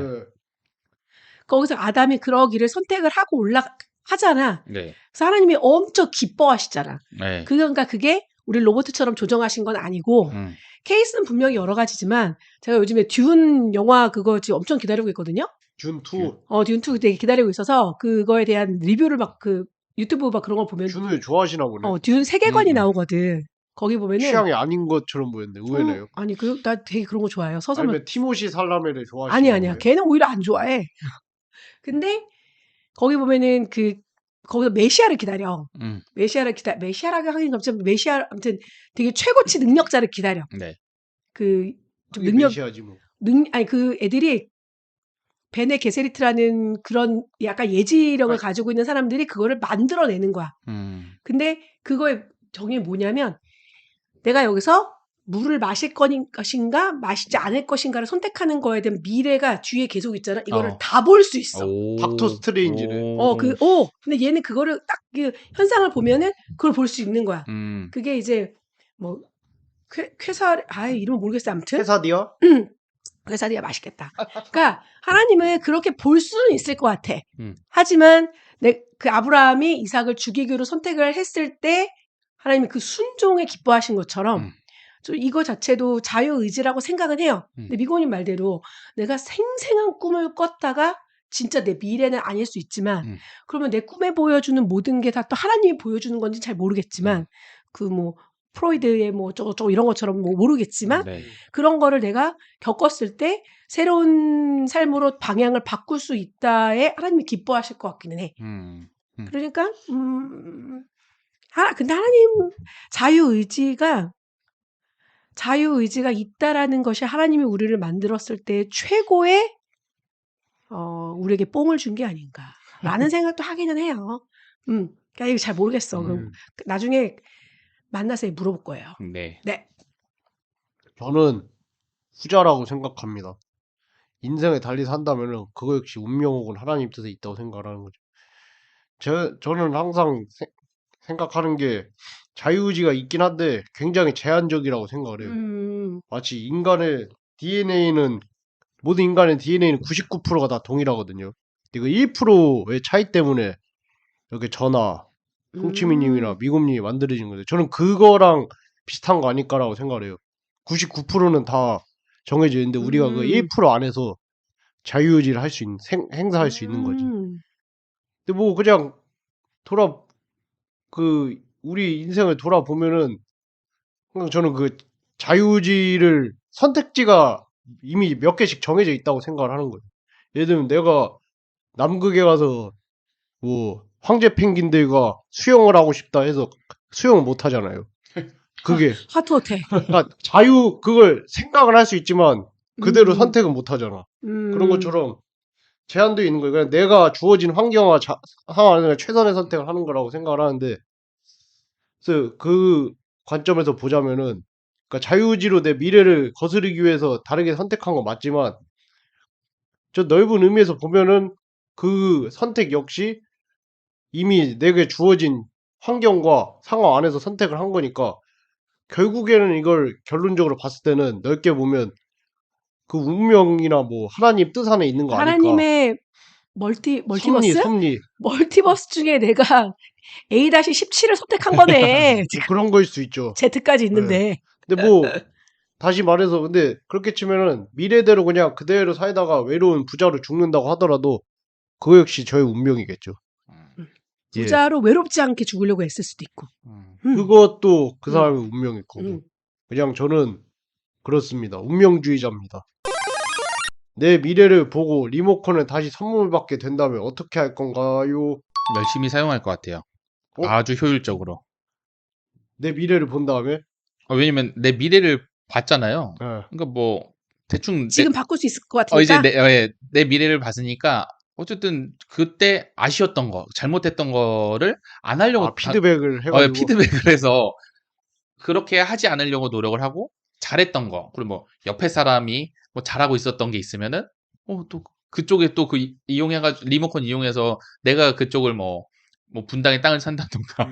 거기서 아담이 그러기를 선택을 하고 하잖아. 네. 그래서 하나님이 엄청 기뻐하시잖아. 네. 그러니까 그게 우리 로버트처럼 조정하신 건 아니고 케이스는 분명히 여러 가지지만 제가 요즘에 듀운 영화 그거 지금 엄청 기다리고 있거든요. 준2. 듀운2 되게 기다리고 있어서 그거에 대한 리뷰를 막 유튜브 막 그런 걸 보면 준을 좋아하시나 보네. 듀운 세계관이 나오거든. 거기 보면은 취향이 아닌 것처럼 보였는데 의외네요. 아니 나 되게 그런 거 좋아해요. 서점. 아니면 티모시 살라메를 좋아하시나 아니야. 걔는 오히려 안 좋아해. 근데 거기 보면은 거기서 메시아를 기다려. 메시아라고 하긴 좀 메시아 아무튼 되게 최고치 능력자를 기다려. 네. 좀 능력 메시아지 뭐. 아니 그 애들이 베네 게세리트라는 그런 약간 예지력을 가지고 있는 사람들이 그거를 만들어내는 거야. 근데 그거의 정의가 뭐냐면 내가 여기서 물을 마실 것인가 마시지 않을 것인가를 선택하는 거에 대한 미래가 뒤에 계속 있잖아. 이거를 다 볼 수 있어. 닥터 스트레인지네. 근데 얘는 그거를 딱 그 현상을 보면은 그걸 볼 수 있는 거야. 그게 이제 뭐 이름 모르겠어. 아무튼 회사디아? 회사디아 맛있겠다. 그러니까 하나님은 그렇게 볼 수는 있을 것 같아. 하지만 그 아브라함이 이삭을 죽이기로 선택을 했을 때 하나님이 그 순종에 기뻐하신 것처럼 좀 이거 자체도 자유의지라고 생각은 해요. 근데 미고님 말대로 내가 생생한 꿈을 꿨다가 진짜 내 미래는 아닐 수 있지만 그러면 내 꿈에 보여주는 모든 게 다 또 하나님이 보여주는 건지 잘 모르겠지만 그 뭐 프로이드의 뭐 저거 이런 것처럼 뭐 모르겠지만 그런 거를 내가 겪었을 때 새로운 삶으로 방향을 바꿀 수 있다에 하나님이 기뻐하실 것 같기는 해. 그러니까 근데 하나님 자유의지가 있다라는 것이 하나님이 우리를 만들었을 때 최고의 우리에게 뽕을 준 게 아닌가라는 생각도 하기는 해요. 그러니까 이거 잘 모르겠어. 나중에 만나서 물어볼 거예요. 네. 저는 후자라고 생각합니다. 인생을 달리 산다면은 그거 역시 운명 혹은 하나님 뜻에 있다고 생각하는 거죠. 저는 항상 생각하는 게 자유의지가 있긴 한데 굉장히 제한적이라고 생각을 해요. 마치 모든 인간의 DNA는 99%가 다 동일하거든요. 근데 그 1%의 차이 때문에 이렇게 저나 홍치민님이나 미국님이 만들어진 거죠. 저는 그거랑 비슷한 거 아닐까라고 생각을 해요. 99%는 다 정해져 있는데 우리가 그 1% 안에서 자유의지를 할 수 있는 행사할 수 있는 거지. 근데 뭐 그냥 우리 인생을 돌아보면은 저는 그 자유의지를 선택지가 이미 몇 개씩 정해져 있다고 생각을 하는 거예요. 예를 들면 내가 남극에 가서 뭐 황제 펭귄들과 수영을 하고 싶다 해서 수영을 못 하잖아요. 그게 하투어테. 그러니까 그걸 생각은 할 수 있지만 그대로 선택은 못 하잖아. 그런 것처럼 제한되어 있는 거예요. 그냥 내가 주어진 환경과 상황 안에 최선의 선택을 하는 거라고 생각을 하는데, 그래서 그 관점에서 보자면은, 그러니까 자유의지로 내 미래를 거스르기 위해서 다르게 선택한 건 맞지만, 저 넓은 의미에서 보면은 그 선택 역시 이미 내게 주어진 환경과 상황 안에서 선택을 한 거니까, 결국에는 이걸 결론적으로 봤을 때는 넓게 보면 그 운명이나 뭐 하나님 뜻 안에 있는 거 아닐까. 하나님의 멀티버스? 섭리. 멀티버스 중에 내가 A-17을 선택한 거네. 뭐 그런 거일 수 있죠. Z까지 있는데. 근데 뭐 다시 말해서 근데 그렇게 치면은 미래대로 그냥 그대로 살다가 외로운 부자로 죽는다고 하더라도 그거 역시 저의 운명이겠죠. 부자로 외롭지 않게 죽으려고 애쓸 수도 있고. 그것도 그 사람의 운명일 거고. 그냥 저는 그렇습니다. 운명주의자입니다. 내 미래를 보고 리모컨을 다시 선물 받게 된다면 어떻게 할 건가요? 열심히 사용할 것 같아요. 아주 효율적으로. 내 미래를 본 다음에? 왜냐면 내 미래를 봤잖아요. 예. 그러니까 뭐 대충 지금 바꿀 수 있을 것 이제 같으니까. 내 미래를 봤으니까 어쨌든 그때 아쉬웠던 거, 잘못했던 거를 안 하려고 피드백을 해가지고. 피드백을 해서 그렇게 하지 않으려고 노력을 하고 잘했던 거, 그리고 뭐 옆에 사람이 뭐 잘하고 있었던 게 있으면은 또 그쪽에 또 이용해가지고 리모컨 이용해서 내가 그쪽을 뭐 분당에 땅을 산다던가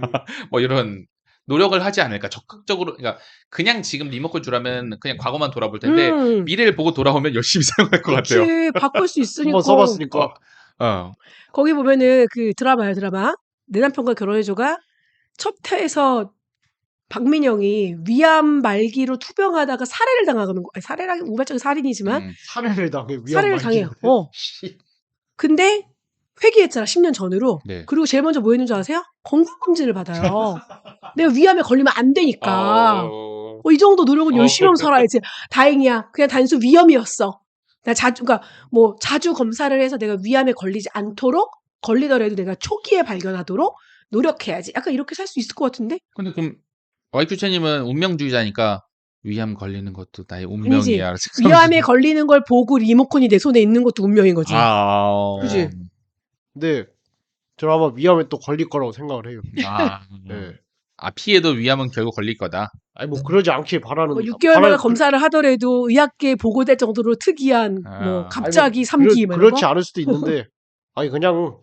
뭐 이런 노력을 하지 않을까 적극적으로. 그러니까 그냥 지금 리모컨 주라면 그냥 과거만 돌아볼 텐데 미래를 보고 돌아오면 열심히 사용할 것 같아요. 그치, 바꿀 수 있으니까. 한번 써봤으니까. 거기 보면은 그 드라마야, 드라마. 내 남편과 결혼해줘가 첫 회에서 박민영이 위암 말기로 투병하다가 살해를 당하는 거. 아니, 살해라기 우발적인 살인이지만 살해를 당해. 살해를 당해요. 씨. 근데 회귀했잖아, 10년 전으로. 네. 그리고 제일 먼저 뭐 했는 줄 아세요? 건강검진을 받아요. 내가 위암에 걸리면 안 되니까. 이 정도 노력은 열심히 하면 살아야지. 다행이야. 그냥 단순 위험이었어. 나 그러니까 뭐 자주 검사를 해서 내가 위암에 걸리지 않도록, 걸리더라도 내가 초기에 발견하도록 노력해야지. 약간 이렇게 살 수 있을 것 같은데? 근데 그럼 YQ채님은 운명주의자니까 위암 걸리는 것도 나의 아니지. 운명이야. 위암에 걸리는 걸 보고 리모컨이 내 손에 있는 것도 운명인 거지. 그지? 근데 저 아마 위암에 또 걸릴 거라고 생각을 해요. 네. 피해도 위암은 결국 걸릴 거다. 아니 뭐 그러지 않길 바라는. 6개월마다 검사를 하더라도 의학계에 보고될 정도로 특이한 뭐 갑자기 3기 뭐 이런 그렇지 거? 않을 수도 있는데 아니 그냥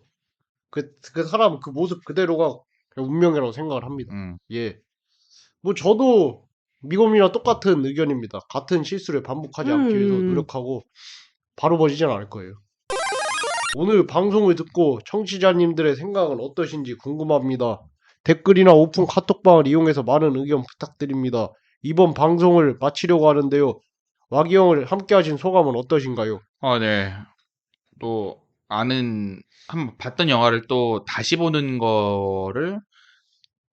그 사람 그 모습 그대로가 그냥 운명이라고 생각을 합니다. 예. 뭐 저도 미곰이랑 똑같은 의견입니다. 같은 실수를 반복하지 않기 위해서 노력하고 바로 버리진 않을 거예요. 오늘 방송을 듣고 청취자님들의 생각은 어떠신지 궁금합니다. 댓글이나 오픈 카톡방을 이용해서 많은 의견 부탁드립니다. 이번 방송을 마치려고 하는데요. 와기 형을 함께 하신 소감은 어떠신가요? 네. 또 한번 봤던 영화를 또 다시 보는 거를,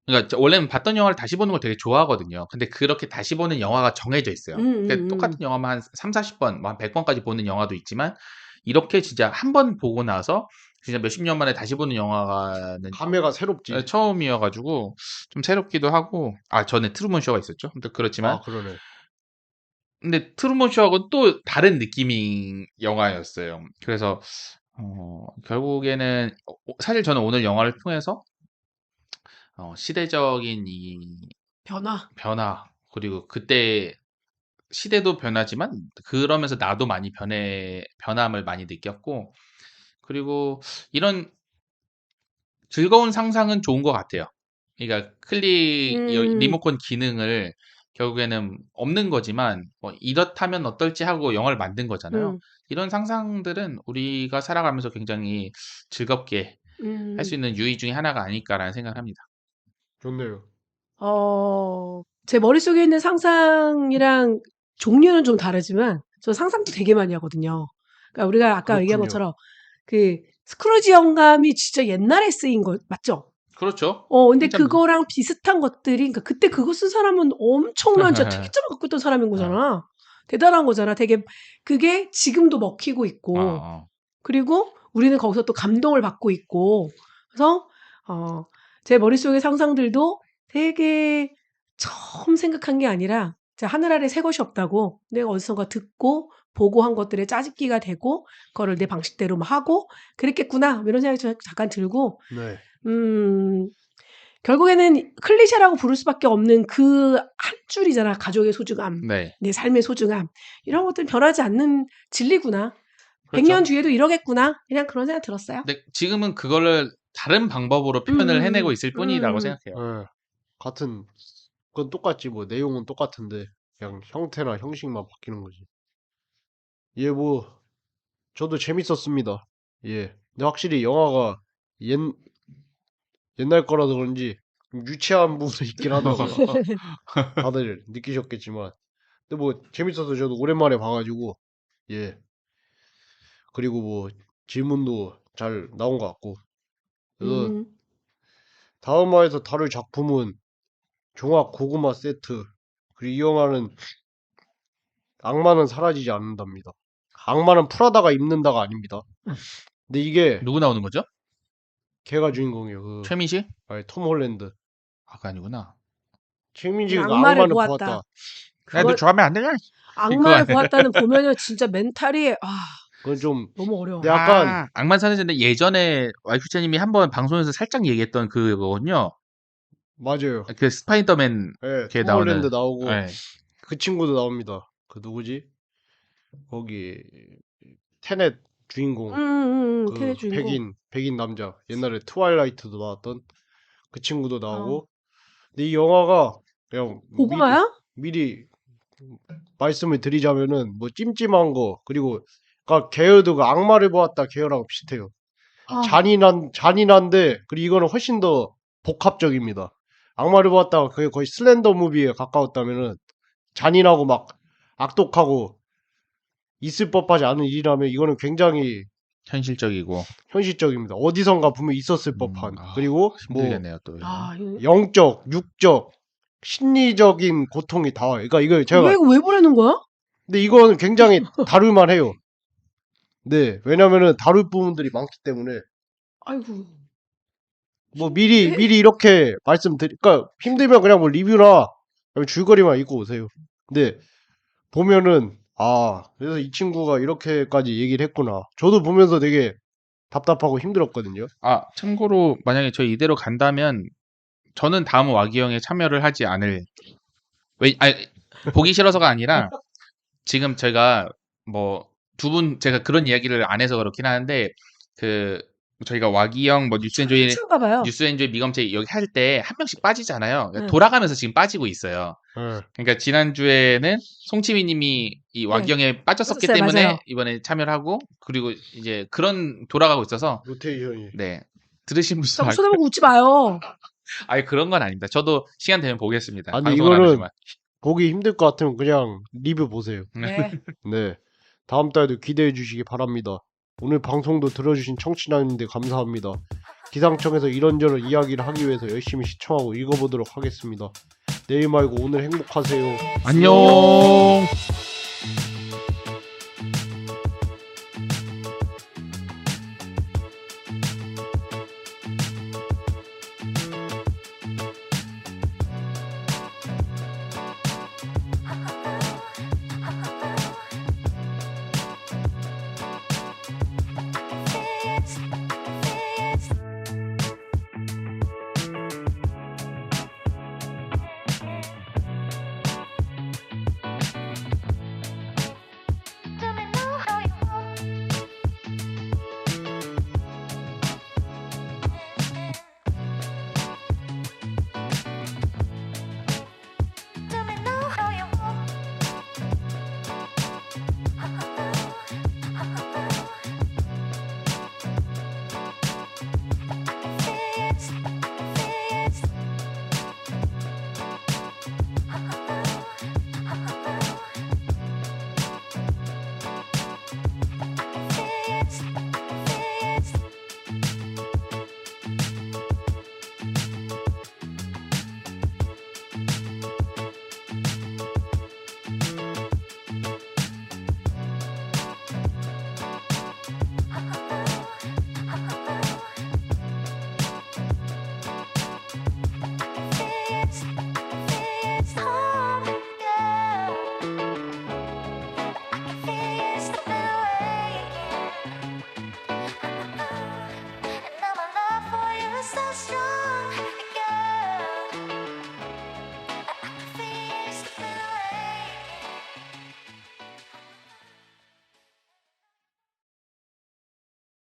그러니까 원래는 봤던 영화를 다시 보는 걸 되게 좋아하거든요. 근데 그렇게 다시 보는 영화가 정해져 있어요. 그러니까 똑같은 영화만 한 3, 40번, 한 100번까지 보는 영화도 있지만 이렇게 진짜 한 번 보고 나서 진짜 몇십 년 만에 다시 보는 영화는 감회가 새롭지. 처음이어가지고 좀 새롭기도 하고. 전에 트루먼 쇼가 있었죠. 근데 그렇지만 그러네. 근데 트루먼 쇼하고 또 다른 느낌의 영화였어요. 그래서 결국에는 사실 저는 오늘 영화를 통해서 시대적인 이 변화, 그리고 그때 시대도 변하지만 그러면서 나도 많이 변함을 많이 느꼈고, 그리고 이런 즐거운 상상은 좋은 것 같아요. 그러니까 리모컨 기능을 결국에는 없는 거지만 뭐 이렇다면 어떨지 하고 영화를 만든 거잖아요. 이런 상상들은 우리가 살아가면서 굉장히 즐겁게 할 수 있는 유의 중에 하나가 아닐까라는 생각을 합니다. 좋네요. 제 머릿속에 있는 상상이랑 종류는 좀 다르지만 저 상상도 되게 많이 하거든요. 그러니까 우리가 아까 얘기한 것처럼 그 스크루지 영감이 진짜 옛날에 쓰인 거 맞죠? 그렇죠. 근데 그거랑 비슷한 것들이, 그러니까 그때 그거 쓴 사람은 엄청난 진짜 특이점을 갖고 있던 사람인 거잖아. 대단한 거잖아. 되게 그게 지금도 먹히고 있고, 그리고 우리는 거기서 또 감동을 받고 있고, 그래서 제 머릿속의 상상들도 되게 처음 생각한 게 아니라 하늘 아래 새 것이 없다고 내가 어디선가 듣고 보고 한 것들에 짜집기가 되고 그거를 내 방식대로 하고 그랬겠구나 이런 생각이 잠깐 들고. 네. 결국에는 클리셰라고 부를 수밖에 없는 그 한 줄이잖아. 가족의 소중함, 네. 내 삶의 소중함, 이런 것들은 변하지 않는 진리구나. 그렇죠. 100년 뒤에도 이러겠구나. 그냥 그런 생각 들었어요. 근데 지금은 그거를 다른 방법으로 표현을 해내고 있을 뿐이라고 생각해요. 그건 똑같지. 뭐 내용은 똑같은데 그냥 형태나 형식만 바뀌는 거지. 뭐 저도 재밌었습니다. 근데 확실히 영화가 옛날 거라서 그런지 좀 유치한 부분이 있긴 하더라고요. 다들 느끼셨겠지만. 근데 뭐 재밌어서 저도 오랜만에 봐가지고. 그리고 뭐 질문도 잘 나온 것 같고. 그래서 다음 화에서 다룰 작품은 종합 고구마 세트. 그리고 이 영화는 악마는 사라지지 않는답니다. 악마는 프라다가 입는다가 아닙니다. 근데 이게 누구 나오는 거죠? 걔가 주인공이에요. 최민식? 아니, 톰 홀랜드. 그거 아니구나. 최민식이가 악마를 악마를 보았다. 보았다. 야, 너 그거 좋아하면 안 되냐? 악마를 그거 보았다는 보면은 진짜 멘탈이 그건 좀 너무 어려워. 네, 약간 아, 악만 사는 데 예전에 와이프차님이 한번 방송에서 살짝 얘기했던 그거거든요. 맞아요. 그 스파이더맨 예, 걔 톰 홀랜드 나오는. 나오고 예. 그 친구도 나옵니다. 그 누구지? 거기 테넷 주인공 테넷 그 주인공. 백인 남자 옛날에 트와일라이트도 나왔던 그 친구도 나오고 어. 근데 이 영화가 그냥 고구마야? 미리 말씀을 드리자면은 뭐 찜찜한 거 그리고 그러니까 계열도 그 악마를 보았다 계열하고 비슷해요. 아, 잔인한데 그리고 이거는 훨씬 더 복합적입니다. 악마를 보았다가 그게 거의 슬렌더 무비에 가까웠다면은 잔인하고 막 악독하고 있을 법하지 않은 일이라면 이거는 굉장히 현실적이고. 현실적입니다. 어디선가 분명 있었을 법한 그리고 뭐 힘들겠네요 또. 이거 영적, 육적, 심리적인 고통이 다 와요. 그러니까 이걸 제가 왜 보내는 거야? 근데 이거는 굉장히 다룰만 해요. 네, 왜냐면은 다룰 부분들이 많기 때문에 아이고. 뭐 미리 이렇게 말씀드리니까 힘들면 그냥 뭐 리뷰나 그냥 줄거리만 읽고 오세요. 근데 보면은 그래서 이 친구가 이렇게까지 얘기를 했구나. 저도 보면서 되게 답답하고 힘들었거든요. 아, 참고로 만약에 저희 이대로 간다면 저는 다음 와기영에 참여를 하지 않을. 보기 싫어서가 아니라 지금 제가 뭐 두 분 제가 그런 이야기를 안 해서 그렇긴 하는데 그 저희가 와기영 뭐 친구가 봐요. 뉴스엔조이 미검체 여기 할 때 한 명씩 빠지잖아요. 그러니까 네. 돌아가면서 지금 빠지고 있어요. 네. 그러니까 지난주에는 송치미님이 이 와기영에 빠졌었기 빠졌어요, 때문에 맞아요. 이번에 참여를 하고 그리고 이제 그런 돌아가고 있어서 로테이션이. 네 들으신 분들 자꾸 쳐다보고 웃지 마요. 아니 그런 건 아닙니다. 저도 시간 되면 보겠습니다. 아니 방송은 안 이거는 하지만. 보기 힘들 것 같으면 그냥 리뷰 보세요. 네. 네. 다음 달도 기대해 주시기 바랍니다. 오늘 방송도 들어주신 청취자님들 감사합니다. 기상청에서 이런저런 이야기를 하기 위해서 열심히 시청하고 읽어보도록 하겠습니다. 내일 말고 오늘 행복하세요. 안녕.